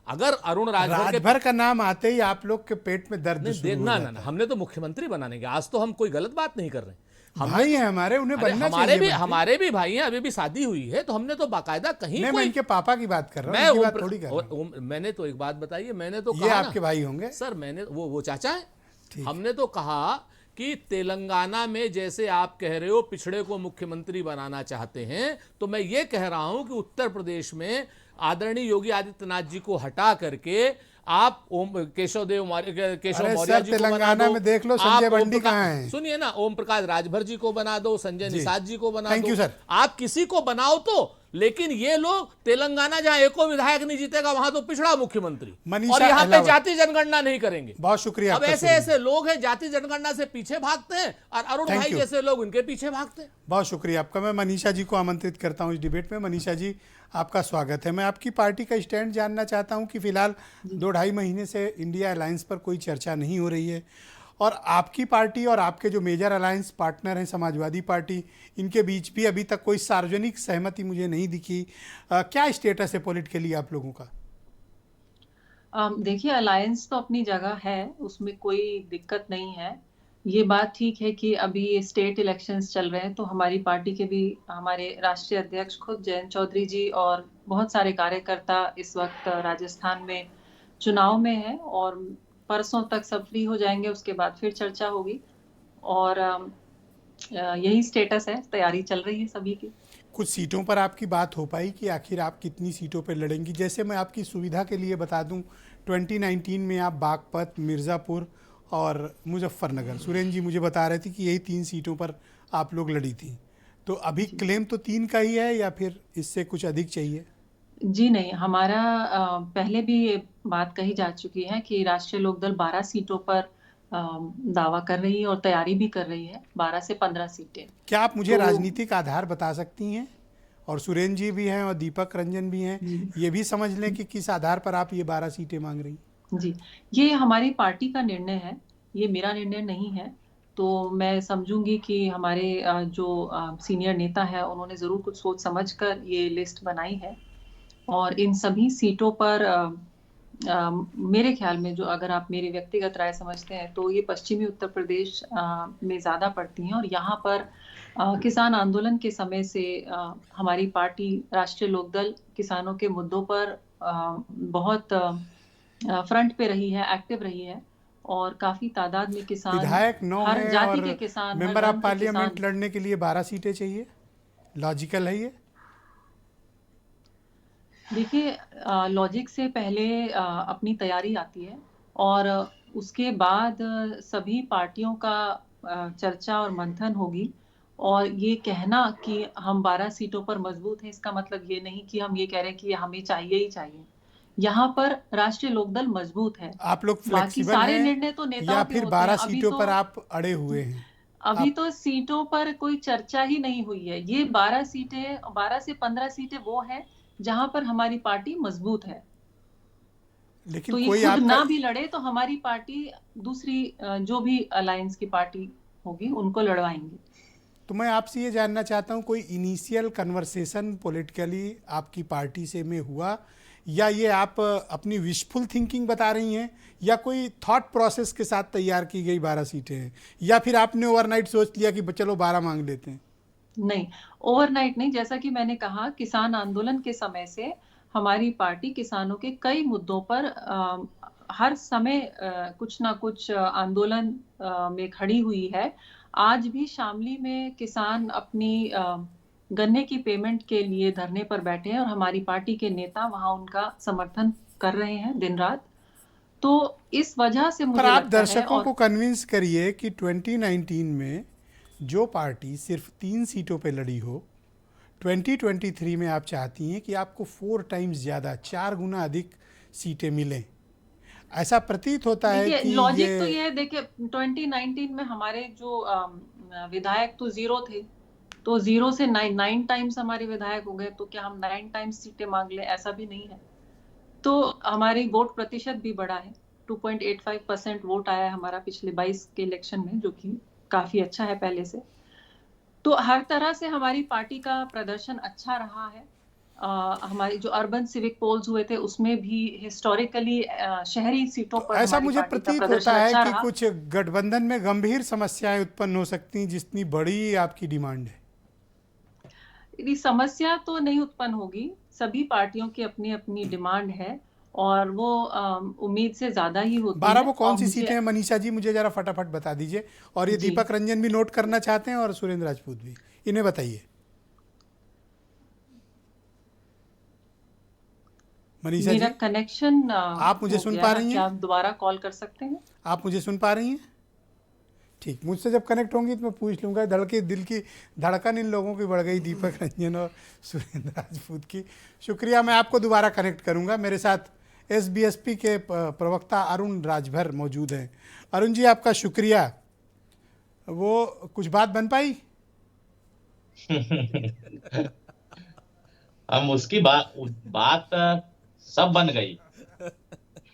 अगर अरुण राजभर का नाम आते ही आप लोग के पेट में दर्द ना, हमने तो मुख्यमंत्री बनाने के, आज तो हम कोई गलत बात नहीं कर रहे। भाई हैं हमारे, उन्हें बनना चाहिए। हमारे भी भाई हैं, अभी भी शादी हुई है तो हमने तो बाकायदा कहीं मैं इनके पापा की बात कर रहा हूँ। मैंने तो एक बात बताइए, मैंने तो ये आपके भाई होंगे सर, मैंने वो चाचा है। हमने तो कहा कि तेलंगाना में जैसे आप कह रहे हो पिछड़े को मुख्यमंत्री बनाना चाहते हैं, तो मैं ये कह रहा हूं कि उत्तर प्रदेश में आदरणीय योगी आदित्यनाथ जी को हटा करके आप केशव अरे मौर्य सर, जी को बना तेलंगाना दो। में देख लो, आप संजय ओम बंडी प्रकाश- कहाँ हैं? सुनिए ना, ओम प्रकाश राजभर जी को बना दो, संजय निषाद जी को बना Thank दो। you, sir. आप किसी को बनाओ तो, लेकिन ये लोग तेलंगाना जहां एको विधायक नहीं जीतेगा वहां तो पिछड़ा मुख्यमंत्री, मनीषा और यहाँ पे अहलावत। जाति जनगणना नहीं करेंगे। बहुत शुक्रिया अब आपका, ऐसे सुरेंद्र। ऐसे लोग हैं जाति जनगणना से पीछे भागते हैं, और अरुण Thank भाई you. जैसे लोग उनके पीछे भागते हैं। बहुत शुक्रिया आपका। मैं मनीषा जी को आमंत्रित करता हूं इस डिबेट में। मनीषा जी, आपका स्वागत है। मैं आपकी पार्टी का स्टैंड जानना चाहता हूं कि फिलहाल 2-2.5 महीने से इंडिया अलायंस पर कोई चर्चा नहीं हो रही है, और आपकी पार्टी और आपके जो मेजर अलायंस पार्टनर हैं समाजवादी पार्टी, इनके बीच भी अभी तक कोई सार्वजनिक सहमति मुझे नहीं दिखी। क्या स्टेटस है पॉलिटिकली आप लोगों का? देखिए, अलायंस तो अपनी जगह है, उसमें कोई दिक्कत नहीं है। ये बात ठीक है कि अभी स्टेट इलेक्शंस चल रहे हैं, तो हमारी पार्टी के भी हमारे राष्ट्रीय अध्यक्ष खुद जयंत चौधरी जी और बहुत सारे कार्यकर्ता इस वक्त राजस्थान में चुनाव में हैं, और परसों तक सब फ्री हो जाएंगे, उसके बाद फिर चर्चा होगी। और यही स्टेटस है, तैयारी चल रही है सभी की। कुछ सीटों पर आपकी बात हो पाई कि आखिर आप कितनी सीटों पर लड़ेंगी? जैसे मैं आपकी सुविधा के लिए बता दूं, 2019 में आप बागपत, मिर्ज़ापुर और मुजफ्फरनगर, सुरेंद्र जी मुझे बता रहे थे कि यही 3 सीटों पर आप लोग लड़ी थी। तो अभी क्लेम तो 3 का ही है या फिर इससे कुछ अधिक चाहिए? जी नहीं, हमारा पहले भी ये बात कही जा चुकी है कि राष्ट्रीय लोकदल 12 सीटों पर दावा कर रही है और तैयारी भी कर रही है, 12 से 15 सीटें। क्या आप मुझे तो- राजनीतिक आधार बता सकती हैं? और सुरेंद्र जी भी हैं और दीपक रंजन भी हैं, ये भी समझ लें कि किस आधार पर आप ये 12 सीटें मांग रही? जी, ये हमारी पार्टी का निर्णय है, ये मेरा निर्णय नहीं है। तो मैं समझूंगी कि हमारे जो सीनियर नेता है, उन्होंने जरूर कुछ सोच समझकर ये लिस्ट बनाई है, और इन सभी सीटों पर मेरे ख्याल में, जो अगर आप मेरी व्यक्तिगत राय समझते हैं, तो ये पश्चिमी उत्तर प्रदेश में ज़्यादा पड़ती हैं, और यहाँ पर किसान आंदोलन के समय से हमारी पार्टी राष्ट्रीय लोकदल किसानों के मुद्दों पर बहुत फ्रंट पे रही है, एक्टिव रही है, और काफी तादाद में किसान, विधायक 9 हर है जाति और के किसान, हर मेंबर रंग ऑफ के पार्लियामेंट किसान। लड़ने के लिए 12 सीटें चाहिए? लॉजिकल है ये? देखिए, लॉजिक से पहले अपनी तैयारी आती है, और उसके बाद सभी पार्टियों का चर्चा और मंथन होगी। और ये कहना कि हम 12 सीटों पर मजबूत हैं, इसका मतलब ये नहीं कि हम ये कह रहे हैं कि हमें चाहिए ही चाहिए। यहाँ पर राष्ट्रीय लोकदल मजबूत है। आप लोग बाकी फ्लेक्सिबल सारे हैं निर्णय तो नेताओं या के फिर होते 12 हैं। अभी सीटों तो पर आप अड़े हुए हैं? अभी तो सीटों पर कोई चर्चा ही नहीं हुई है। ये 12 सीटें, 12 से 15 सीटें वो हैं जहां पर हमारी पार्टी मजबूत है। लेकिन तो ये कोई खुद आपका ना भी लड़े तो हमारी पार्टी दूसरी जो भी अलायंस की पार्टी होगी उनको लड़वाएंगे। तो मैं आपसे ये जानना चाहता हूँ, कोई इनिशियल कन्वर्सेशन पॉलिटिकली आपकी पार्टी से में हुआ, या ये आप अपनी विशफुल थिंकिंग बता रही हैं, या कोई थॉट प्रोसेस के साथ तैयार की गई 12 सीटें हैं, या फिर आपने ओवरनाइट सोच लिया कि चलो 12 मांग लेते हैं? नहीं, ओवरनाइट नहीं। जैसा कि मैंने कहा, किसान आंदोलन के समय से हमारी पार्टी किसानों के कई मुद्दों पर हर समय कुछ ना कुछ आंदोलन में खड़ी हुई है। आज भी शामली में किसान अपनी गन्ने की पेमेंट के लिए धरने पर बैठे हैं, और हमारी पार्टी के नेता वहां उनका समर्थन कर रहे हैं दिन रात। तो इस वजह से मुझे पर आप लगता है, दर्शकों और को कन्विंस करिए कि 2019 में जो पार्टी सिर्फ 3 सीटों पे लड़ी हो, 2023 में आप चाहती हैं कि आपको 4 टाइम्स ज़्यादा, 4 गुना अधिक सीटें मिलें। ऐसा प्रतीत होता है देखिए, कि लॉजिक तो ये है। देखिए, 2019 में हमारे जो विधायक तो 0 थे, तो 0 से 9 टाइम्स हमारे विधायक हो गए। तो क्या हम 9 टाइम्स सीटें मांग लें? ऐसा भी नहीं है। तो हमारी वोट प्रतिशत भी बढ़ा है, 2.85% वोट आया है हमारा पिछले 22 के इलेक्शन में, जो कि काफी अच्छा है पहले से। तो हर तरह से हमारी पार्टी का प्रदर्शन अच्छा रहा है। हमारी जो अर्बन सिविक पोल्स हुए थे, उसमें भी हिस्टोरिकली शहरी सीटों पर ऐसा हमारी मुझे पार्टी का प्रतीत प्रदर्शन होता है अच्छा कि रहा। कुछ गठबंधन में गंभीर समस्याएं उत्पन्न हो सकती हैं, जितनी बड़ी आपकी डिमांड है। यदि समस्या तो नहीं उत्पन्न होगी, सभी पार्टियों की अपनी अपनी डिमांड है, और वो उम्मीद से ज्यादा ही होती 12 है। वो कौन और सी मुझे- सीटें हैं मनीषा जी, मुझे जरा फटाफट बता दीजिए। और ये जी। दीपक रंजन भी नोट करना चाहते हैं और सुरेंद्र राजपूत भी, इन्हें बताइए। मनीषा मेरा जी, कनेक्शन आप मुझे हो सुन गया पा है। रही हैं? क्या आप दोबारा कॉल कर सकते हैं? आप मुझे सुन पा रही हैं? ठीक, मुझसे जब कनेक्ट होंगी तो मैं पूछ लूँगा। दिल की धड़कन इन लोगों की बढ़ गई, दीपक रंजन और सुरेंद्र राजपूत की। शुक्रिया, मैं आपको दोबारा कनेक्ट करूँगा। मेरे साथ SBSP के प्रवक्ता अरुण राजभर मौजूद हैं। अरुण जी, आपका शुक्रिया। वो कुछ बात बन पाई? हम उसकी बात सब बन गई।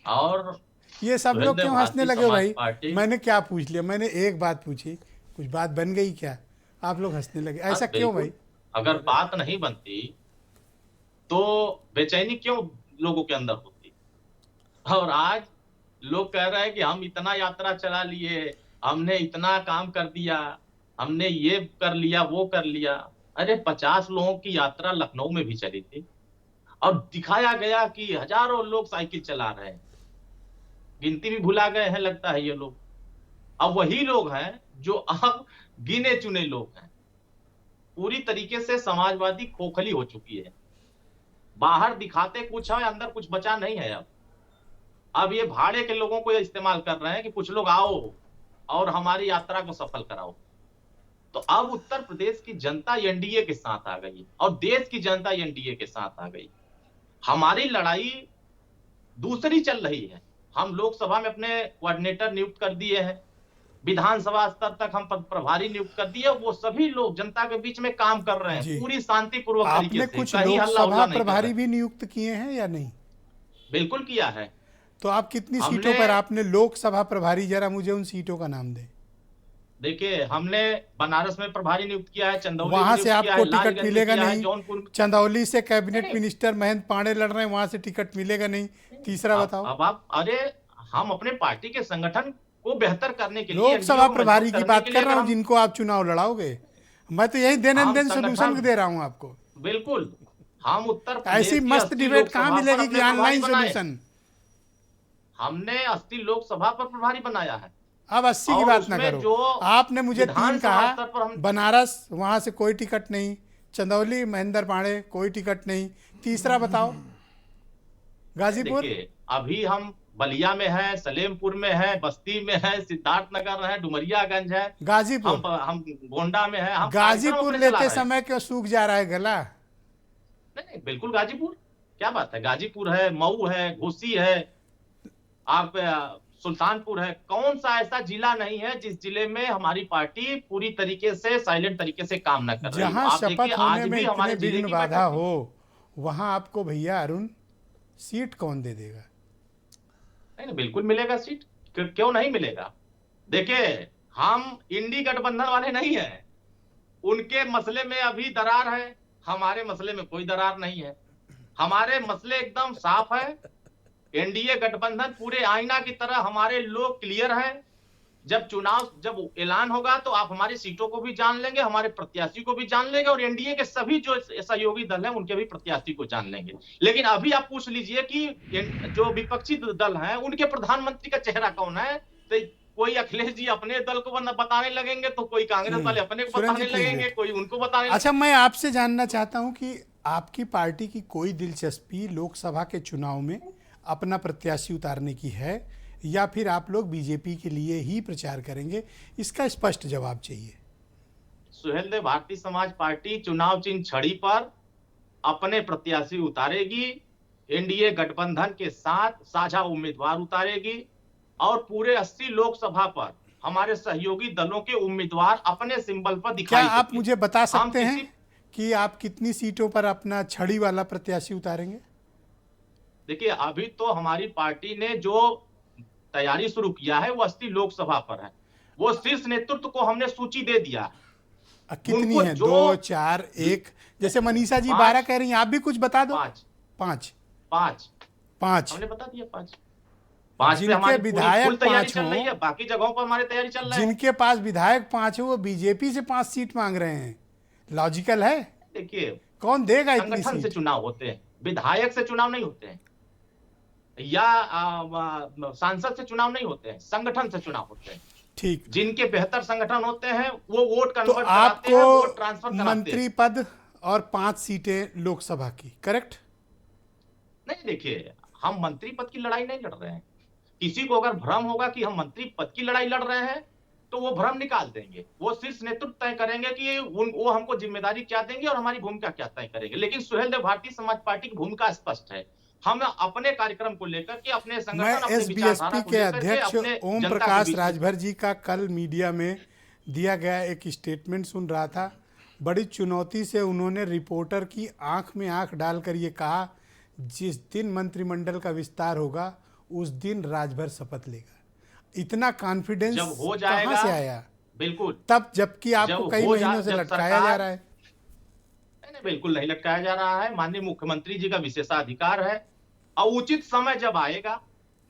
और ये सब लोग सुहेलदेव क्यों हंसने भारतीय लगे हो समाज भाई? पार्टी, मैंने क्या पूछ लिया? मैंने एक बात पूछी, कुछ बात बन गई क्या? आप लोग हंसने लगे, ऐसा क्यों भाई? अगर बात नहीं बनती तो बेचैनी क्यों लोगों के अंदर होती? और आज लोग कह रहे हैं कि हम इतना यात्रा चला लिए, हमने इतना काम कर दिया, हमने ये कर लिया, वो कर लिया। अरे 50 लोगों की यात्रा लखनऊ में भी चली थी और दिखाया गया कि हजारों लोग साइकिल चला रहे हैं। गिनती भी भुला गए हैं लगता है ये लोग। अब वही लोग हैं जो अब गिने चुने लोग हैं। पूरी तरीके से समाजवादी खोखली हो चुकी है। बाहर दिखाते कुछ है, अंदर कुछ बचा नहीं है। अब ये भाड़े के लोगों को इस्तेमाल कर रहे हैं कि कुछ लोग आओ और हमारी यात्रा को सफल कराओ। तो अब उत्तर प्रदेश की जनता एनडीए के साथ आ गई और देश की जनता एनडीए के साथ आ गई। हमारी लड़ाई दूसरी चल रही है। हम लोकसभा में अपने कोऑर्डिनेटर नियुक्त कर दिए हैं, विधानसभा स्तर तक हम प्रभारी नियुक्त कर दिए। वो सभी लोग जनता के बीच में काम कर रहे जी। हैं पूरी शांतिपूर्वक तरीके आपने से। कुछ कहीं हल्ला लोकसभा उल्ला नहीं कर प्रभारी रहे। भी नियुक्त किए हैं या नहीं? बिल्कुल किया है। तो आप कितनी हमने- सीटों पर आपने लोकसभा प्रभारी, जरा मुझे उन सीटों का नाम दें। देखिए, हमने बनारस में प्रभारी नियुक्त किया है, चंदौली में वहां नियुक्त से किया आपको है, टिकट लालगंज में मिलेगा किया है, नहीं। जौनपुर में। चंदौली से कैबिनेट नहीं। मिनिस्टर महेंद्र पांडे लड़ रहे हैं, वहां से टिकट मिलेगा नहीं। तीसरा बताओ। अब आप, अरे हम अपने पार्टी के संगठन को बेहतर करने के लिए, लोकसभा एनडीए को प्रभारी मजबूत की करने बात के कर लिए रहा हूँ, अगर जिनको आप चुनाव लड़ाओगे। मैं तो यही देन एंड हम देन संगठन- सोल्यूशन दे रहा हूँ आपको। बिल्कुल, हम उत्तर प्रदेश ऐसी की मस्त 80 डिबेट कहाँ लोकसभा पर मिलेगी कि अपने ऑनलाइन प्रभारी बनाए। सोल्यूशन? हमने 80 लोकसभा पर प्रभारी बनाया है। अब 80 की और बात ना उसमें करो। जो आपने मुझे 3 विधानसभा स्तर पर कहा। हम- बनारस, वहां से कोई टिकट नहीं। चंदौली महेंद्र पांडे, कोई टिकट नहीं। तीसरा बताओ। गाजीपुर, देखिए, अभी हम बलिया में है, सलेमपुर में है, बस्ती में है, सिद्धार्थनगर है, डुमरियागंज है, गाजीपुर, हम गोंडा में है। हम गाजीपुर कार्यक्रम अपने चला लेते रहे हैं। समय क्यों सूख जा रहा है गला? नहीं, बिल्कुल गाजीपुर, क्या बात है। गाजीपुर है, मऊ है, घोसी है, आप सुल्तानपुर है। कौन सा ऐसा जिला नहीं है जिस जिले में हमारी पार्टी पूरी तरीके से साइलेंट तरीके से काम न कर रही हो। जहां आप शपथ देखिए, होने आज में भी इतने हमारे जिले विघ्न की बाधा बैठक हो, वहां आपको भैया अरुण सीट कौन दे देगा? नहीं, बिल्कुल मिलेगा सीट, क्यों नहीं मिलेगा। देखिए, हम इंडी गठबंधन वाले नहीं है। उनके मसले में अभी दरार है, हमारे मसले में कोई दरार नहीं है। हमारे मसले एकदम साफ है। एनडीए गठबंधन पूरे आईना की तरह हमारे लोग क्लियर है। जब ऐलान होगा तो आप हमारी सीटों को भी जान लेंगे, हमारे प्रत्याशी को भी जान लेंगे और एनडीए के सभी जो सहयोगी दल हैं उनके भी प्रत्याशी को जान लेंगे। लेकिन अभी आप पूछ लीजिए कि जो विपक्षी दल हैं उनके प्रधानमंत्री का चेहरा कौन है। तो कोई अखिलेश जी अपने दल को बताने लगेंगे, तो कोई कांग्रेस वाले अपने को सुरेंद्र बताने जी, लगेंगे, कोई उनको बताने। अच्छा, मैं आपसे जानना चाहता हूं कि आपकी पार्टी की कोई दिलचस्पी लोकसभा के चुनाव में अपना प्रत्याशी उतारने की है, या फिर आप लोग बीजेपी के लिए ही प्रचार करेंगे? इसका स्पष्ट जवाब चाहिए। सुहेलदेव भारतीय समाज पार्टी चुनाव चिन्ह छड़ी पर अपने प्रत्याशी उतारेगी, एनडीए गठबंधन के साथ साझा उम्मीदवार उतारेगी और पूरे 80 लोकसभा पर हमारे सहयोगी दलों के उम्मीदवार अपने सिंबल पर दिखाई क्या आप देंगे। मुझे बता सकते हम हैं कि आप कितनी सीटों पर अपना छड़ी वाला प्रत्याशी उतारेंगे? देखिए, अभी तो हमारी पार्टी ने जो तैयारी शुरू किया है वो 80 लोकसभा पर है। वो शीर्ष नेतृत्व को हमने सूची दे दिया है। कितनी उनको है? जो- 2, 4, 1? जैसे मनीषा जी 12 कह रही हैं, आप भी कुछ बता दो। 5 5 5 हमने बता दिया। 5 पे जिनके हमारी विधायक फुल तैयारी 5 चल रही है, हों, बाकी जगहों पर हमारी तैयारी चल रही है। जिनके पास विधायक 5 है वो बीजेपी से 5 सीट मांग रहे हैं। लॉजिकल है? देखिए, कौन देगा इतनी संगठन से सीट? चुनाव होते हैं, विधायक से चुनाव नहीं होते हैं, या सांसद से चुनाव नहीं होते हैं, संगठन से चुनाव होते हैं। ठीक। जिनके बेहतर संगठन होते हैं वो वोट तो कन्वर्ट कराते हैं, वोट ट्रांसफर आपको कराते हैं। मंत्री पद और 5 सीटें लोकसभा की, करेक्ट? नहीं देखिए, हम मंत्री पद की लड़ाई नहीं लड़ रहे हैं। किसी को अगर भ्रम होगा कि हम मंत्री पद की लड़ाई लड़ रहे हैं तो वो भ्रम निकाल देंगे। वो शीर्ष नेतृत्व तय करेंगे कि वो हमको जिम्मेदारी क्या देंगे और हमारी भूमिका क्या तय करेंगे। लेकिन सुहेल देव भारतीय समाज पार्टी की भूमिका स्पष्ट है। हम अपने कार्यक्रम को लेकर के, अपने संगठन, मैं अपने एसबीएसपी के अध्यक्ष ओम जनता के प्रकाश बीच में- राजभर जी का कल मीडिया में दिया गया एक स्टेटमेंट सुन रहा था। बड़ी चुनौती से उन्होंने रिपोर्टर की आंख में आंख डालकर ये कहा, जिस दिन मंत्रिमंडल का विस्तार होगा उस दिन राजभर शपथ लेगा। इतना कॉन्फिडेंस जब हो कहाँ जाएगा, से आया? बिल्कुल तब जबकि आपको जब कई हो महीनों से जब लटकाया सरकार- जा रहा है। नहीं, बिल्कुल नहीं लटकाया जा रहा है। माननीय मुख्यमंत्री जी का विशेषाधिकार है और उचित समय जब आएगा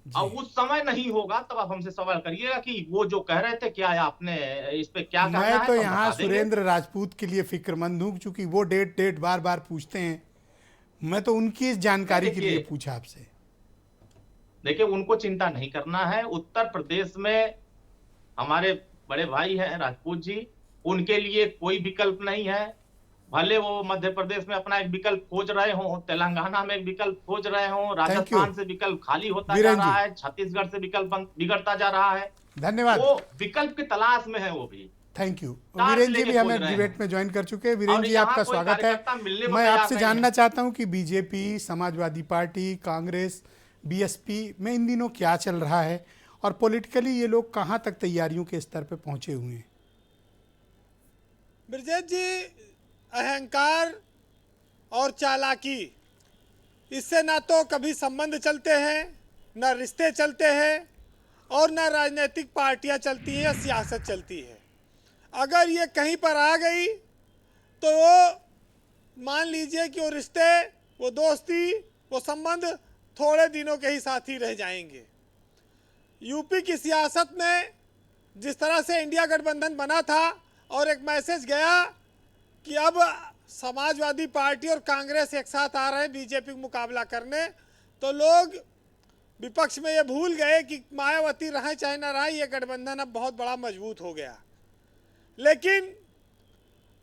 और उस समय नहीं होगा तब आप हमसे सवाल करिएगा कि वो जो कह रहे थे क्या आपने इस पे क्या कहना है। मैं तो हम यहाँ बता देंगे। सुरेंद्र राजपूत के लिए फिक्रमंद हूँ, क्योंकि वो डेट बार बार पूछते हैं। मैं तो उनकी इस जानकारी के लिए देखिए, पूछा आपसे। देखिए, उनको चिंता नहीं करना है। उत्तर प्रदेश में हमारे बड़े भाई हैं राजपूत जी, उनके लिए कोई विकल्प नहीं है। भले वो मध्य प्रदेश में अपना एक विकल्प खोज रहे हो, तेलंगाना में एक विकल्प खोज रहे हो, राजस्थान से विकल्प खाली होता जा वीरेन रहा जी। है, छत्तीसगढ़ से विकल्प बिगड़ता जा रहा है। धन्यवाद। वो विकल्प की तलाश में है वो भी। Thank you. तार वीरेन से जी भी लेके हमें खोज रहे हैं। डिबेट में ज्वाइन कर चुके हैं। वीरेन और जी यहाँ आपका कोई स्वागत कार्यकर्ता है। मिलने को मैं तैयार आपसे नहीं जानना है। चाहता हूं कि BJP, Samajwadi party, Congress, BSP में इन दिनों क्या चल रहा है और पॉलिटिकली ये लोग कहां तक तैयारियों के स्तर पर पहुंचे हुए हैं? ब्रजेश जी, अहंकार और चालाकी, इससे ना तो कभी संबंध चलते हैं, ना रिश्ते चलते हैं और ना राजनीतिक पार्टियां चलती हैं या सियासत चलती है। अगर ये कहीं पर आ गई तो वो मान लीजिए कि वो रिश्ते, वो दोस्ती, वो संबंध थोड़े दिनों के ही साथ ही रह जाएंगे। यूपी की सियासत में जिस तरह से इंडिया गठबंधन बना था और एक मैसेज गया कि अब समाजवादी पार्टी और कांग्रेस एक साथ आ रहे हैं बीजेपी का मुकाबला करने, तो लोग विपक्ष में ये भूल गए कि मायावती रहे चाहे ना रहे, ये गठबंधन अब बहुत बड़ा मजबूत हो गया। लेकिन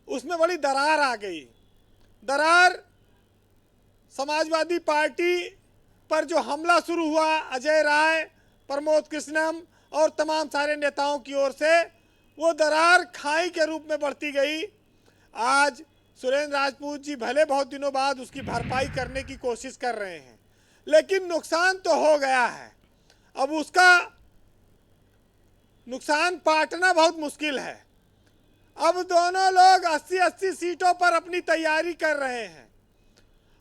उसमें बड़ी दरार आ गई। दरार समाजवादी पार्टी पर जो हमला शुरू हुआ अजय राय, प्रमोद कृष्णम और तमाम सारे नेताओं की ओर से, वो दरार खाई के रूप में बढ़ती गई। आज सुरेंद्र राजपूत जी भले बहुत दिनों बाद उसकी भरपाई करने की कोशिश कर रहे हैं, लेकिन नुकसान तो हो गया है। अब उसका नुकसान पाटना बहुत मुश्किल है। अब दोनों लोग 80-80 सीटों पर अपनी तैयारी कर रहे हैं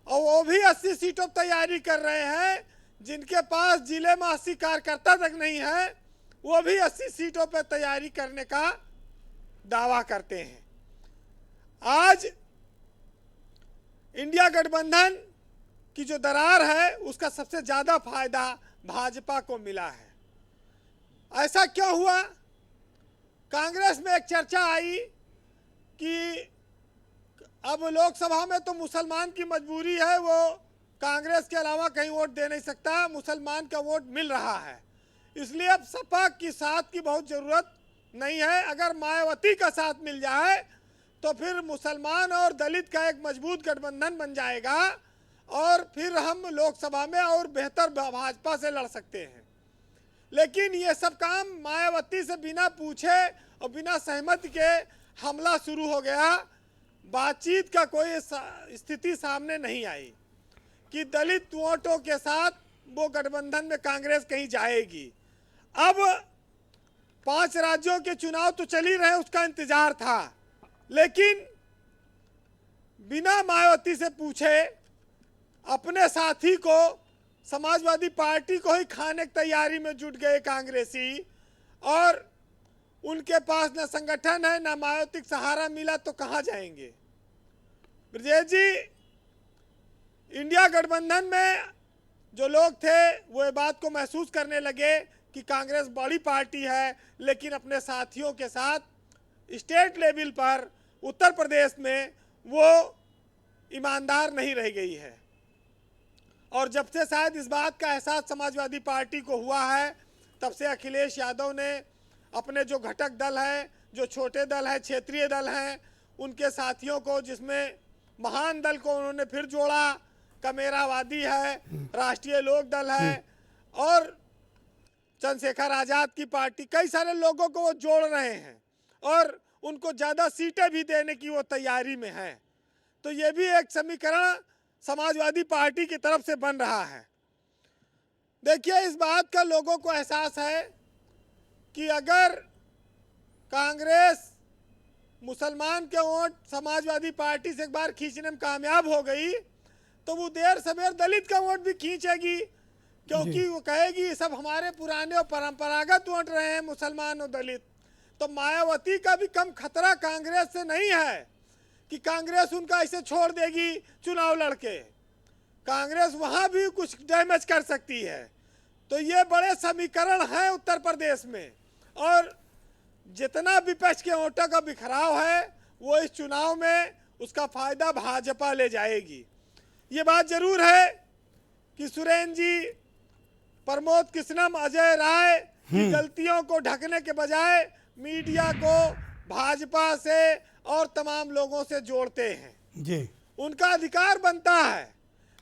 और वो भी 80 सीटों पर तैयारी कर रहे हैं जिनके पास जिले में 80 कार्यकर्ता तक नहीं है, वो भी 80 सीटों पर तैयारी करने का दावा करते हैं। आज इंडिया गठबंधन की जो दरार है उसका सबसे ज़्यादा फायदा भाजपा को मिला है। ऐसा क्यों हुआ? कांग्रेस में एक चर्चा आई कि अब लोकसभा में तो मुसलमान की मजबूरी है, वो कांग्रेस के अलावा कहीं वोट दे नहीं सकता, मुसलमान का वोट मिल रहा है, इसलिए अब सपा की साथ की बहुत ज़रूरत नहीं है। अगर मायावती का साथ मिल जाए तो फिर मुसलमान और दलित का एक मजबूत गठबंधन बन जाएगा और फिर हम लोकसभा में और बेहतर भाजपा से लड़ सकते हैं। लेकिन ये सब काम मायावती से बिना पूछे और बिना सहमति के हमला शुरू हो गया। बातचीत का कोई स्थिति सामने नहीं आई कि दलित वोटों के साथ वो गठबंधन में कांग्रेस कहीं जाएगी। अब 5 राज्यों के चुनाव तो चल ही रहे, उसका इंतजार था, लेकिन बिना मायावती से पूछे अपने साथी को, समाजवादी पार्टी को ही खाने की तैयारी में जुट गए कांग्रेसी, और उनके पास न संगठन है न मायावती का सहारा मिला तो कहाँ जाएंगे। ब्रजेश जी, इंडिया गठबंधन में जो लोग थे वो ये बात को महसूस करने लगे कि कांग्रेस बड़ी पार्टी है, लेकिन अपने साथियों के साथ स्टेट लेवल पर उत्तर प्रदेश में वो ईमानदार नहीं रह गई है। और जब से शायद इस बात का एहसास समाजवादी पार्टी को हुआ है, तब से अखिलेश यादव ने अपने जो घटक दल है, जो छोटे दल है, क्षेत्रीय दल हैं, उनके साथियों को, जिसमें महान दल को उन्होंने फिर जोड़ा, कमेरावादी है, राष्ट्रीय लोक दल है और चंद्रशेखर आजाद की पार्टी, कई सारे लोगों को वो जोड़ रहे हैं और उनको ज़्यादा सीटें भी देने की वो तैयारी में है। तो ये भी एक समीकरण समाजवादी पार्टी की तरफ से बन रहा है। देखिए, इस बात का लोगों को एहसास है कि अगर कांग्रेस मुसलमान के वोट समाजवादी पार्टी से एक बार खींचने में कामयाब हो गई तो वो देर सवेर दलित का वोट भी खींचेगी, क्योंकि वो कहेगी ये सब हमारे पुराने और परंपरागत वोट रहे हैं, मुसलमान और दलित। तो मायावती का भी कम खतरा कांग्रेस से नहीं है कि कांग्रेस उनका ऐसे छोड़ देगी चुनाव लड़के। कांग्रेस वहां भी कुछ डैमेज कर सकती है। तो ये बड़े समीकरण हैं उत्तर प्रदेश में, और जितना विपक्ष के वोटों का बिखराव है वो इस चुनाव में उसका फायदा भाजपा ले जाएगी। ये बात जरूर है कि सुरेंद्र जी, प्रमोद कृष्णम, अजय राय की गलतियों को ढकने के बजाय मीडिया को भाजपा से और तमाम लोगों से जोड़ते हैं जी। उनका अधिकार बनता है,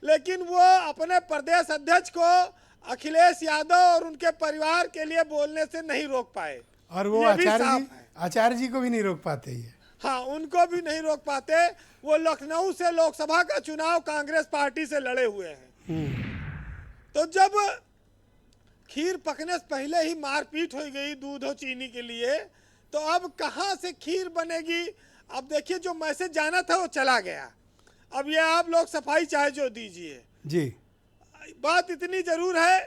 लेकिन वो अपने प्रदेश अध्यक्ष को अखिलेश यादव और उनके परिवार के लिए बोलने से नहीं रोक पाए। और वो आचार्य जी को भी नहीं रोक पाते ये। हाँ, उनको भी नहीं रोक पाते। वो लखनऊ से लोकसभा का चुनाव कांग्रेस पार्टी से लड़े हुए हैं। तो जब खीर पकने से पहले ही मारपीट हो गई दूध और चीनी के लिए, तो अब कहाँ से खीर बनेगी। अब देखिए, जो मैसेज जाना था वो चला गया। अब ये आप लोग सफाई चाहे जो दीजिए जी। बात इतनी जरूर है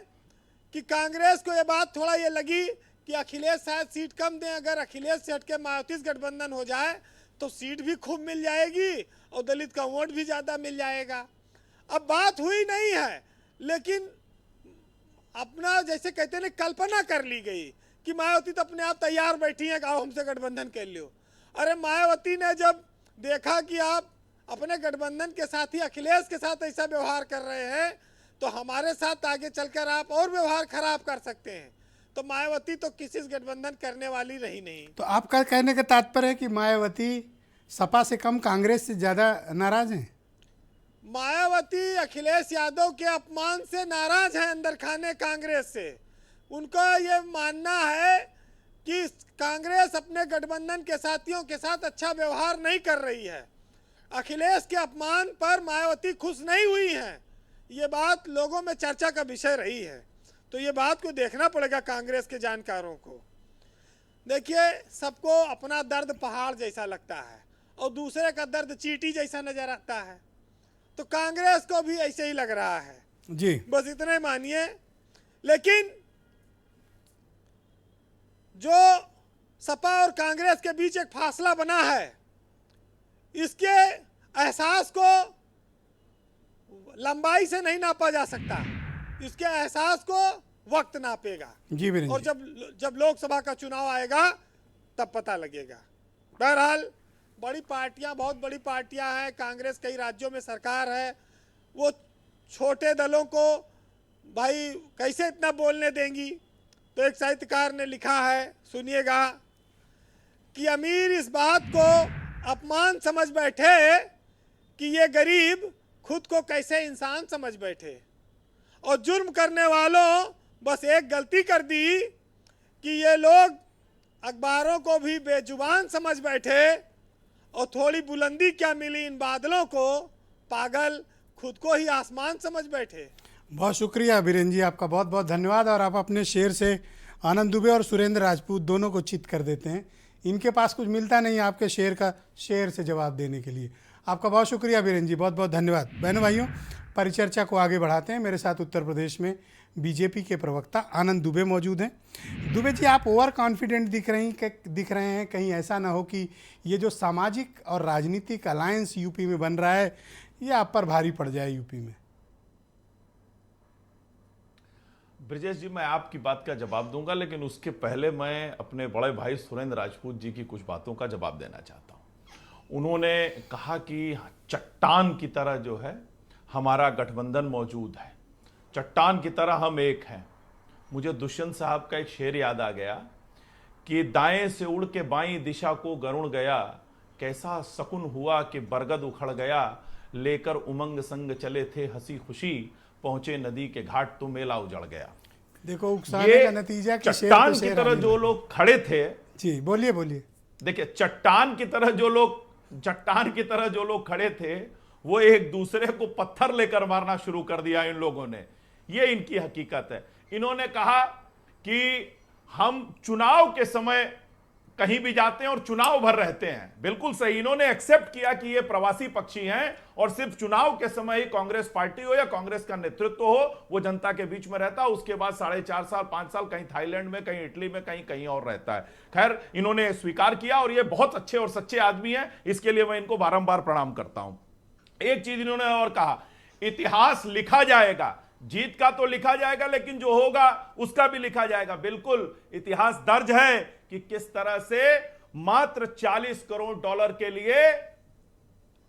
कि कांग्रेस को ये बात थोड़ा ये लगी कि अखिलेश शायद सीट कम दें। अगर अखिलेश से हटके मायावती गठबंधन हो जाए तो सीट भी खूब मिल जाएगी और दलित का वोट भी ज़्यादा मिल जाएगा। अब बात हुई नहीं है, लेकिन अपना जैसे कहते हैं कल्पना कर ली गई कि मायावती तो अपने आप तैयार बैठी है कि आओ हमसे गठबंधन कर लो। अरे मायावती ने जब देखा कि आप अपने गठबंधन के साथ ही अखिलेश के साथ ऐसा व्यवहार कर रहे हैं तो हमारे साथ आगे चलकर आप और व्यवहार खराब कर सकते हैं, तो मायावती तो किसी से गठबंधन करने वाली रही नहीं। तो आपका कहने का तात्पर्य है कि मायावती सपा से कम कांग्रेस से ज्यादा नाराज हैं? मायावती अखिलेश यादव के अपमान से नाराज हैं अंदर खाने कांग्रेस से। उनका ये मानना है कि कांग्रेस अपने गठबंधन के साथियों के साथ अच्छा व्यवहार नहीं कर रही है। अखिलेश के अपमान पर मायावती खुश नहीं हुई हैं। ये बात लोगों में चर्चा का विषय रही है। तो ये बात को देखना पड़ेगा कांग्रेस के जानकारों को। देखिए, सबको अपना दर्द पहाड़ जैसा लगता है और दूसरे का दर्द चींटी जैसा नजर आता है। तो कांग्रेस को भी ऐसे ही लग रहा है जी। बस इतना ही मानिए। लेकिन जो सपा और कांग्रेस के बीच एक फासला बना है, इसके एहसास को लंबाई से नहीं नापा जा सकता। इसके एहसास को वक्त नापेगा जी। और जब लोकसभा का चुनाव आएगा तब पता लगेगा। बहरहाल बड़ी पार्टियां, बहुत बड़ी पार्टियां हैं। कांग्रेस कई राज्यों में सरकार है, वो छोटे दलों को भाई कैसे इतना बोलने देंगी। तो एक साहित्यकार ने लिखा है, सुनिएगा, कि अमीर इस बात को अपमान समझ बैठे कि ये गरीब खुद को कैसे इंसान समझ बैठे, और जुर्म करने वालों बस एक गलती कर दी कि ये लोग अखबारों को भी बेजुबान समझ बैठे, और थोड़ी बुलंदी क्या मिली इन बादलों को, पागल खुद को ही आसमान समझ बैठे। बहुत शुक्रिया बीरेन जी, आपका बहुत बहुत धन्यवाद। और आप अपने शेर से आनंद दुबे और सुरेंद्र राजपूत दोनों को चित कर देते हैं। इनके पास कुछ मिलता नहीं आपके शेर से जवाब देने के लिए। आपका बहुत शुक्रिया बीरेन जी, बहुत बहुत धन्यवाद। बहनों भाइयों, परिचर्चा को आगे बढ़ाते हैं। मेरे साथ उत्तर प्रदेश में बीजेपी के प्रवक्ता आनंद दुबे मौजूद हैं। दुबे जी, आप ओवर कॉन्फिडेंट दिख रहे हैं। कहीं ऐसा ना हो कि ये जो सामाजिक और राजनीतिक अलायंस यूपी में बन रहा है, ये आप पर भारी पड़ जाए यूपी में? ब्रजेश जी, मैं आपकी बात का जवाब दूंगा, लेकिन उसके पहले मैं अपने बड़े भाई सुरेंद्र राजपूत जी की कुछ बातों का जवाब देना चाहता हूं। उन्होंने कहा कि चट्टान की तरह जो है हमारा गठबंधन मौजूद है, चट्टान की तरह हम एक हैं। मुझे दुष्यंत साहब का एक शेर याद आ गया कि दाएं से उड़ के बाईं दिशा को गरुण गया, कैसा शकुन हुआ कि बरगद उखड़ गया, लेकर उमंग संग चले थे हंसी खुशी, पहुंचे नदी के घाट तो मेला उजड़ गया। देखो उकसाने का नतीजा कि शेर चट्टान को की शेर तरह आने जो लगा। लोग खड़े थे, जी बोलिए बोलिए। देखिए चट्टान की तरह जो लोग खड़े थे, वो एक दूसरे को पत्थर लेकर मारना शुरू कर दिया इन लोगों ने। ये इनकी हकीकत है। इन्होंने कहा कि हम चुनाव के समय कहीं भी जाते हैं और चुनाव भर रहते हैं। बिल्कुल सही, इन्होंने एक्सेप्ट किया कि ये प्रवासी पक्षी हैं और सिर्फ चुनाव के समय ही कांग्रेस पार्टी हो या कांग्रेस का नेतृत्व हो वो जनता के बीच में रहता है। उसके बाद 4.5 साल 5 साल कहीं थाईलैंड में, कहीं इटली में, कहीं और रहता है। खैर, इन्होंने स्वीकार किया और ये बहुत अच्छे और सच्चे आदमी हैं, इसके लिए मैं इनको बारंबार प्रणाम करता हूं। एक चीज इन्होंने और कहा, इतिहास लिखा जाएगा, जीत का तो लिखा जाएगा लेकिन जो होगा उसका भी लिखा जाएगा। बिल्कुल, इतिहास दर्ज है कि किस तरह से मात्र 40 करोड़ डॉलर के लिए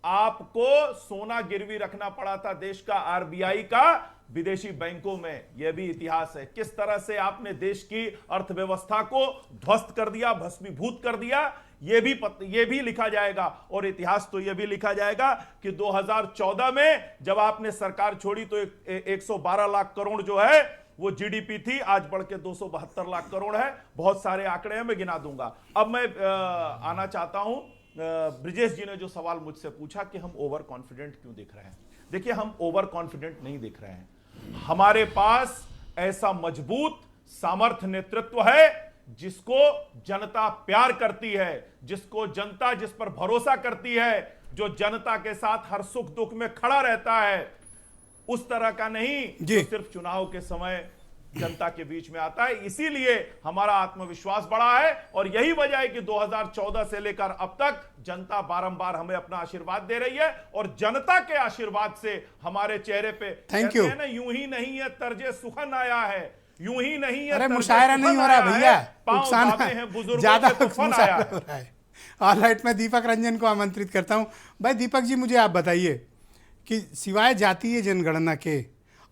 आपको सोना गिरवी रखना पड़ा था देश का, आरबीआई का, विदेशी बैंकों में। यह भी इतिहास है। किस तरह से आपने देश की अर्थव्यवस्था को ध्वस्त कर दिया, भस्मीभूत कर दिया, यह भी लिखा जाएगा। और इतिहास तो यह भी लिखा जाएगा कि 2014 में जब आपने सरकार छोड़ी तो 112 लाख करोड़ जो है वो जीडीपी थी, आज बढ़ के 272 लाख करोड़ है। बहुत सारे आंकड़े हैं, मैं गिना दूंगा। अब मैं आना चाहता हूं, ब्रिजेश जी ने जो सवाल मुझसे पूछा कि हम ओवर कॉन्फिडेंट क्यों दिख रहे हैं। देखिए, हम ओवर कॉन्फिडेंट नहीं दिख रहे हैं। हमारे पास ऐसा मजबूत सामर्थ्य नेतृत्व है जिसको जनता प्यार करती है, जिसको जनता जिस पर भरोसा करती है, जो जनता के साथ हर सुख दुख में खड़ा रहता है। उस तरह का नहीं जो सिर्फ चुनाव के समय जनता के बीच में आता है। इसीलिए हमारा आत्मविश्वास बढ़ा है और यही वजह है कि 2014 से लेकर अब तक जनता बारंबार हमें अपना आशीर्वाद दे रही है और जनता के आशीर्वाद से हमारे चेहरे पे थैंक यू। यूं ही नहीं है तर्जे सुखन आया है, यूं ही नहीं है। अरे मुशायरा नहीं हो रहा भैया, ज्यादा मुशायरा हो रहा है। ऑलराइट, मैं दीपक रंजन को आमंत्रित करता हूं। भाई दीपक जी, मुझे आप बताइए कि सिवाय जातीय जनगणना के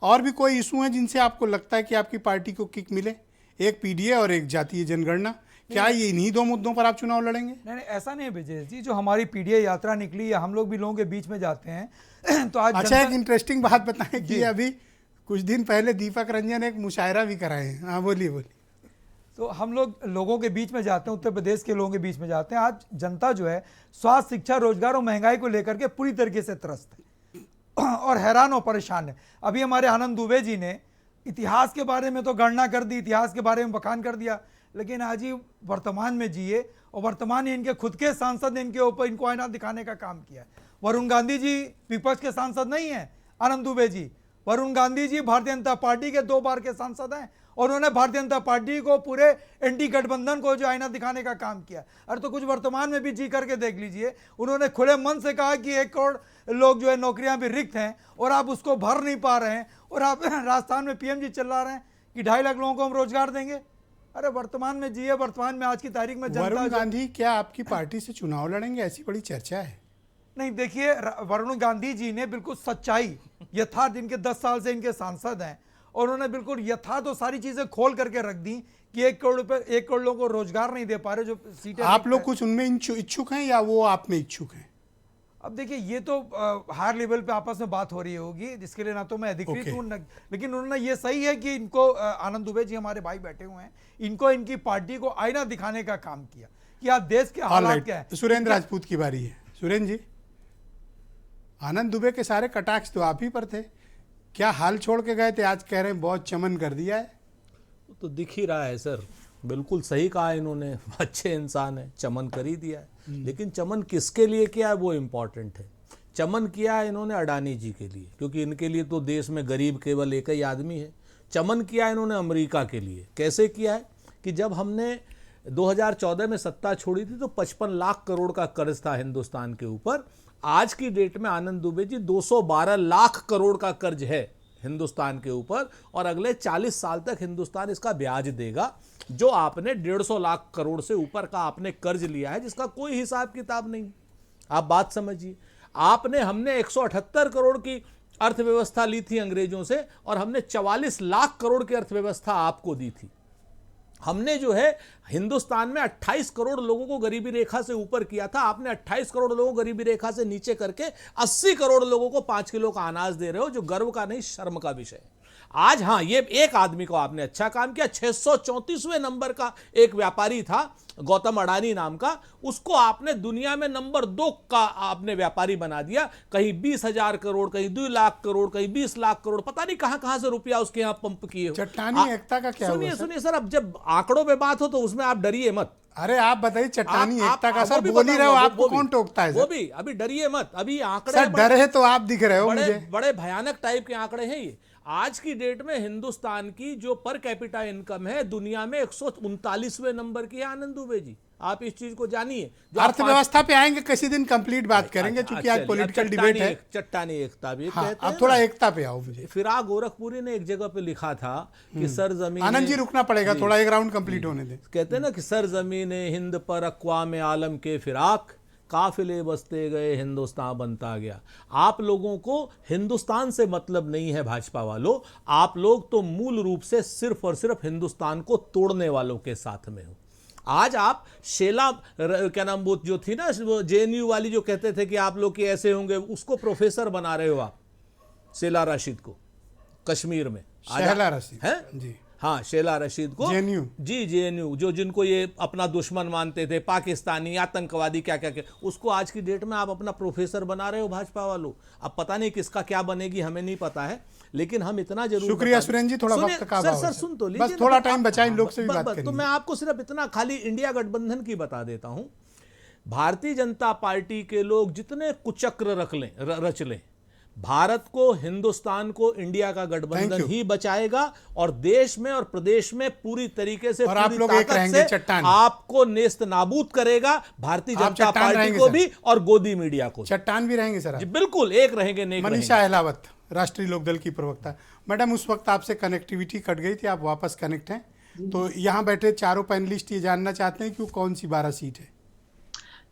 और भी कोई इशू है जिनसे आपको लगता है कि आपकी पार्टी को किक मिले? एक पीडीए और एक जातीय जनगणना, क्या ये इन्हीं दो मुद्दों पर आप चुनाव लड़ेंगे? नहीं, ऐसा नहीं है विजय जी। जो हमारी पीडीए यात्रा निकली या हम लोग भी लोगों के बीच में जाते हैं तो आज अच्छा, एक इंटरेस्टिंग बात बताएं कि अभी कुछ दिन पहले दीपक रंजन एक मुशायरा भी कराए हैं। हाँ बोलिए। तो हम लोग लोगों के बीच में जाते हैं, उत्तर प्रदेश के लोगों के बीच में जाते हैं। आज जनता जो है स्वास्थ्य, शिक्षा, रोजगार और महंगाई को लेकर के पूरी तरीके से त्रस्त है और हैरान और परेशान है। अभी हमारे आनंद दुबे जी ने इतिहास के बारे में तो गणना कर दी, इतिहास के बारे में बखान कर दिया, लेकिन आज ही वर्तमान में जिए और वर्तमान में इनके खुद के सांसद ने इनके ऊपर इनको आईना दिखाने का काम किया। वरुण गांधी जी विपक्ष के सांसद नहीं है, आनंद दुबे जी। वरुण गांधी जी भारतीय जनता पार्टी के 2 बार के सांसद हैं और उन्होंने भारतीय जनता पार्टी को, पूरे एंटी गठबंधन को जो आईना दिखाने का काम किया। अरे तो कुछ वर्तमान में भी जी करके देख लीजिए। उन्होंने खुले मन से कहा कि 1 करोड़ लोग जो है नौकरियां भी रिक्त हैं और आप उसको भर नहीं पा रहे हैं, और आप राजस्थान में पीएम जी चिल्ला रहे हैं कि 2.5 लाख लोगों को हम रोजगार देंगे। अरे वर्तमान में जिए, वर्तमान में आज की तारीख में वरुण गांधी क्या आपकी पार्टी से चुनाव लड़ेंगे, ऐसी बड़ी चर्चा है? नहीं, देखिए, वरुण गांधी जी ने बिल्कुल सच्चाई, यथार्थ, इनके 10 साल से इनके सांसद हैं और उन्होंने बिल्कुल यथार्थ तो सारी चीजें खोल करके रख दी कि 1 करोड़ लोगों को रोजगार नहीं दे पा रहे। जो सीटें आप लोग कुछ उनमें इच्छुक हैं या वो आप में इच्छुक हैं? अब देखिए, ये तो हायर लेवल पे आपस में बात हो रही होगी, जिसके लिए ना तो मैं अधिकृत हूं, लेकिन उन्होंने ये सही है कि इनको, आनंद दुबे जी हमारे भाई बैठे हुए हैं, इनको इनकी पार्टी को आईना दिखाने का काम किया कि आज देश के हालात क्या है। सुरेंद्र राजपूत की बारी है। सुरेंद्र जी, आनंद दुबे के सारे कटाक्ष तो आप ही पर थे, क्या हाल छोड़ के गए थे? आज कह रहे हैं बहुत चमन कर दिया है। तो दिख ही रहा है सर, बिल्कुल सही कहा इन्होंने, अच्छे इंसान है, चमन कर ही दिया है। लेकिन चमन किसके लिए किया है वो इम्पॉर्टेंट है। चमन किया है इन्होंने अडानी जी के लिए, क्योंकि इनके लिए तो देश में गरीब केवल एक ही आदमी है। चमन किया है इन्होंने अमेरिका के लिए। कैसे किया है कि जब हमने 2014 में सत्ता छोड़ी थी तो 55 लाख करोड़ का कर्ज था हिंदुस्तान के ऊपर। आज की डेट में आनंद दुबे जी 212 लाख करोड़ का कर्ज है हिंदुस्तान के ऊपर, और अगले 40 साल तक हिंदुस्तान इसका ब्याज देगा। जो आपने 150 लाख करोड़ से ऊपर का आपने कर्ज लिया है जिसका कोई हिसाब किताब नहीं। आप बात समझिए, हमने 178 करोड़ की अर्थव्यवस्था ली थी अंग्रेजों से और हमने 44 लाख करोड़ की अर्थव्यवस्था आपको दी थी। हमने जो है हिंदुस्तान में 28 करोड़ लोगों को गरीबी रेखा से ऊपर किया था, आपने 28 करोड़ लोगों को गरीबी रेखा से नीचे करके 80 करोड़ लोगों को 5 किलो का अनाज दे रहे हो, जो गर्व का नहीं शर्म का विषय है। आज हाँ, ये एक आदमी को आपने अच्छा काम किया। 634वें नंबर का एक व्यापारी था गौतम अडानी नाम का, उसको आपने दुनिया में नंबर 2 का आपने व्यापारी बना दिया। कहीं 20,000 करोड़, कहीं 2 लाख करोड़, कहीं 20 लाख करोड़, पता नहीं कहां कहां से रुपया उसके यहां पंप किए हो। चट्टानी एकता का क्या हुआ? सुनिए सर, अब जब आंकड़ों पे बात हो तो उसमें आप डरिए मत। अरे आप बताइए, चट्टानी एकता का वो सर भी बोल ही रहे हो, बताऊंगा, आपको कौन टोकता है वो सर? भी अभी डरिए मत, अभी आंकड़े सर डर है तो आप दिख रहे हो बड़े मुझे। बड़े भयानक टाइप के आंकड़े हैं ये। आज की डेट में हिंदुस्तान की जो पर कैपिटा इनकम है दुनिया में 139वें नंबर की है। आनंद दुबे जी, आप इस चीज को जानिए। अर्थव्यवस्था पे आएंगे किसी दिन, कंप्लीट बात करेंगे, क्योंकि आज पॉलिटिकल डिबेट है। चट्टानी एकता भी हाँ, कहते हैं। अब थोड़ा एकता पे आओ मुझे। फिराक गोरखपुरी ने एक जगह पे लिखा था कि सरजमीन, आनंद जी रुकना पड़ेगा, थोड़ा एक राउंड कंप्लीट होने दें। कहते हैं ना कि सरजमीन हिंद पर अक़वाम आलम के फिराक, काफिले बसते गए हिंदुस्तान बनता गया। आप लोगों को हिंदुस्तान से मतलब नहीं है भाजपा वालों, आप लोग तो मूल रूप से सिर्फ और सिर्फ हिंदुस्तान को तोड़ने वालों के साथ में हो। आज आप शेला क्या नाम वो जो थी ना, वो जेएनयू वाली जो कहते थे कि आप लोग के ऐसे होंगे, उसको प्रोफेसर बना रहे हो आप, शेला रशीद को कश्मीर में। शेला रशीद है जी, हाँ, शेला रशीद को जेएनयू जी, जेएनयू जो जिनको ये अपना दुश्मन मानते थे, पाकिस्तानी आतंकवादी क्या क्या क्या, उसको आज की डेट में आप अपना प्रोफेसर बना रहे हो भाजपा वालों। अब पता नहीं किसका क्या बनेगी, हमें नहीं पता है, लेकिन हम इतना जरूर शुक्रिया सुरेंद्र जी, थोड़ा वक्त का अभाव है। सर सुन तो लीजिए, बस थोड़ा टाइम बचा, इन लोग से भी बात तो करेंगे। मैं आपको सिर्फ इतना खाली इंडिया गठबंधन की बता देता हूं। भारतीय जनता पार्टी के लोग जितने कुचक्र रच लें, भारत को, हिंदुस्तान को इंडिया का गठबंधन ही बचाएगा और देश में और प्रदेश में पूरी तरीके से, और आप पूरी लोग एक ताकत रहेंगे से चट्टान। आपको नेस्त नाबूद करेगा, भारतीय जनता चट्टान पार्टी रहेंगे को सर। भी और गोदी मीडिया को। चट्टान भी रहेंगे सर आप? जी बिल्कुल, एक रहेंगे, नेक मनीषा रहेंगे। अहलावत, राष्ट्रीय लोकदल की प्रवक्ता। मैडम, उस वक्त आपसे कनेक्टिविटी कट गई थी, आप वापस कनेक्ट हैं, तो यहाँ बैठे चारों पैनलिस्ट ये जानना चाहते हैं कि कौन सी 12 सीट है?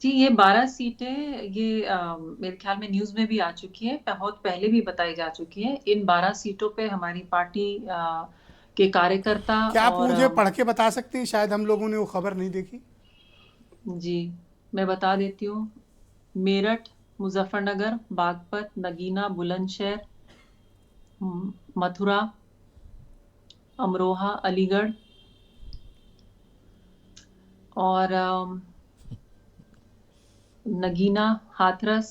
जी, ये 12 सीटें ये मेरे ख्याल में न्यूज़ में भी आ चुकी है, बहुत पहले भी बताई जा चुकी है। इन 12 सीटों पे हमारी पार्टी के कार्यकर्ता, क्या आप मुझे पढ़ के बता सकते हैं? शायद हम लोगों ने वो खबर नहीं देखी। जी मैं बता देती हूँ। मेरठ, मुजफ्फरनगर, बागपत, नगीना, बुलंदशहर, मथुरा, अमरोहा, अलीगढ़ और नगीना, हाथरस,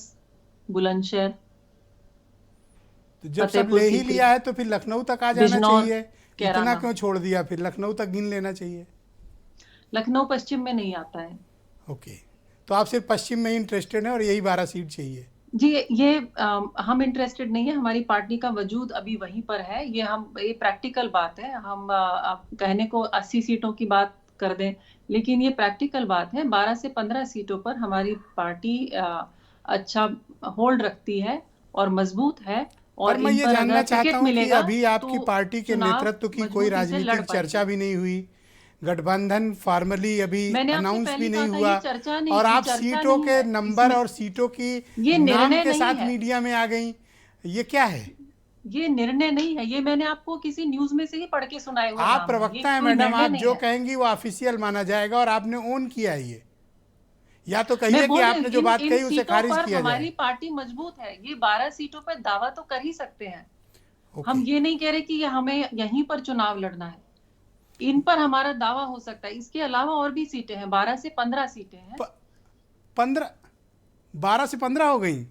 बुलंदशहर। तो जब सब ले ही लिया है तो फिर लखनऊ तक आ जाना चाहिए, इतना क्यों छोड़ दिया? फिर लखनऊ तक गिन लेना चाहिए। लखनऊ पश्चिम में नहीं आता है। ओके, तो आप सिर्फ पश्चिम में ही इंटरेस्टेड हैं और यही 12 सीट चाहिए? जी, ये हम इंटरेस्टेड नहीं है, हमारी पार्टी का वजूद अभी वहीं पर है। ये प्रैक्टिकल बात है। हम कहने को 80 सीटों की बात कर दें, लेकिन ये प्रैक्टिकल बात है। 12 से 15 सीटों पर हमारी पार्टी अच्छा होल्ड रखती है और मजबूत है। और मैं ये जानना चाहता हूँ कि अभी आपकी तो पार्टी के नेतृत्व की कोई राजनीतिक चर्चा भी नहीं हुई, गठबंधन फॉर्मली अभी अनाउंस भी नहीं हुआ, और आप सीटों के नंबर और सीटों की नाम के साथ मीडिया में आ गई, ये क्या है? ये निर्णय नहीं है, ये मैंने आपको किसी न्यूज में से ही पढ़ के सुनाया हुआ। आप प्रवक्ता हैं मैडम, आप जो कहेंगी वो ऑफिशियल माना जाएगा और आपने ओन किया है ये, या तो कहिए कि आपने जो बात कही उसे खारिज किया जाए। हमारी पार्टी मजबूत है, ये 12 सीटों पर दावा तो कर ही सकते हैं। हम ये नहीं कह रहे कि हमें यहीं पर चुनाव लड़ना है, इन पर हमारा दावा हो सकता है। इसके अलावा और भी सीटें हैं, 12 से 15 सीटें हैं। 12 से 15 हो गई?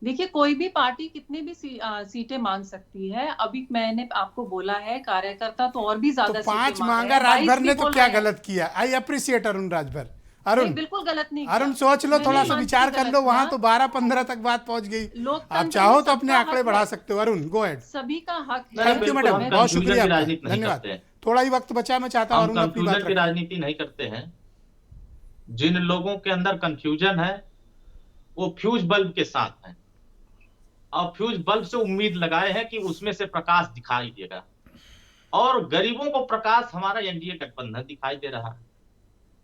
देखिए, कोई भी पार्टी कितने भी सीटें मांग सकती है। अभी मैंने आपको बोला है कार्यकर्ता तो और भी ज्यादा तो 5 मांगा राजभर ने, तो क्या गलत किया? I appreciate Arun Rajbhar. अरुण बिल्कुल गलत नहीं, अरुण सोच लो, थोड़ा सा विचार कर लो, वहां तो 12-15 तक बात पहुंच गई। आप चाहो तो अपने आंकड़े बढ़ा सकते हो। Arun go ahead. सभी का हक है। थैंक यू मैडम, बहुत शुक्रिया, धन्यवाद। थोड़ा ही वक्त बचा, मैं चाहता हूँ कंफ्यूजन की राजनीति नहीं करते हैं। जिन लोगों के अंदर कंफ्यूजन है वो फ्यूज बल्ब के साथ है, और फ्यूज बल्ब से उम्मीद लगाए हैं कि उसमें से प्रकाश दिखाई देगा, और गरीबों को प्रकाश हमारा एनडीए गठबंधन दिखाई दे रहा है।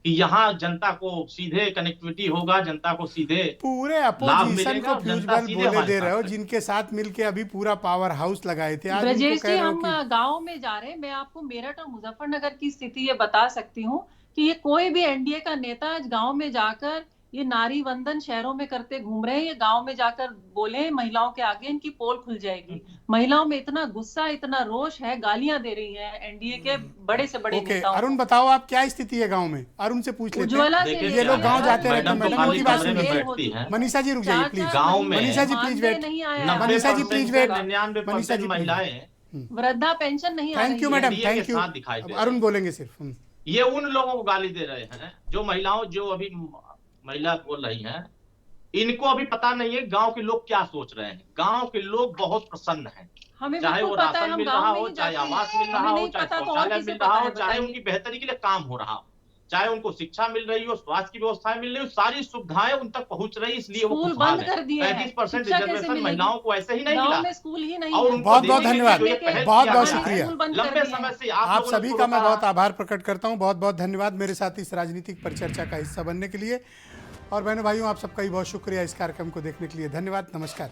कि यहाँ जनता को सीधे कनेक्टिविटी होगा, जनता को सीधे पूरे लाभ अपोजिशन मिलेगा, को फ्यूज जनता बल्ब सीधे बोले हमारे दे रहे हो, साथ है। जिनके साथ मिलके अभी पूरा पावर हाउस लगाए थे, आज उनको ब्रजेश कह जी, रहे हो हम कि गांव में जा रहे हैं। मैं आपको मेरठ और मुजफ्फरनगर की स्थिति ये बता सकती हूँ कि ये कोई भी एनडीए का नेता आज गांव में जाकर ये नारी वंदन शहरों में करते घूम रहे हैं, ये गांव में जाकर बोले महिलाओं के आगे इनकी पोल खुल जाएगी। महिलाओं में इतना गुस्सा, इतना रोष है, गालियां दे रही हैं एनडीए के बड़े से बड़े ओके नेताओं अरुण को। बताओ आप क्या स्थिति है गांव में, अरुण से पूछ लेते हैं। उज्ज्वला से देखिए, ये लोग लेकर गांव जाते रहते हैं, मैडम मैडम तो उनकी बात खाली सुनिए। कमरे में बैठती हैं। मनीषा जी रुक जाइए प्लीज। गांव में मनीषा जी प्लीज वेट। नहीं आया है। Manisha ji please wait. 99% महिलाएं वृद्धा पेंशन नहीं आ थैंक यू रही है। मैडम, NDA के थैंक यू। साथ दिखाई दे अब रहे हैं। अरुण बोलेंगे सिर्फ। ये उन लोगों को गाली दे रहे हैं जो महिलाओं, जो अभी महिला बोल रही हैं, इनको अभी पता नहीं है गांव के लोग क्या सोच रहे हैं। गांव के लोग बहुत प्रसन्न हैं, हमें चाहे वो बिल्कुल पता है, राशन हम मिल गांव रहा में हो, ही चाहे जाते हैं। आवास मिल रहा हमें हो, नहीं चाहे पता तो और शौचालय किसे मिल पता रहा है, हो, चाहे बताइए। उनकी बेहतरी के लिए काम हो रहा हो, चाहे उनको शिक्षा मिल रही हो, स्वास्थ्य की व्यवस्थाएं मिल रही हो, सारी सुविधाएं उन तक पहुंच रही, इसलिए वो स्कूल खुशहाल बंद कर दिए हैं। 35% शिक्षा कैसे रिजर्वेशन मिलेगी? महिलाओं को ऐसे ही नहीं गांव मिला। में स्कूल ही नहीं और है। उनको बहुत बहुत देने के लिए धन्यवाद, जो ये पहल बहुत किया बहुत गया है, शुक्रिया। स्कूल बंद कर लंबे दिए समय हैं। से आप लोगों ने सभी का मैं पूरा- बहुत आभार प्रकट करता हूं। बहुत बहुत धन्यवाद मेरे साथ इस राजनीतिक परिचर्चा का हिस्सा बनने के लिए। और बहनों भाइयों, आप सबका भी बहुत शुक्रिया इस कार्यक्रम को देखने के लिए। धन्यवाद, नमस्कार।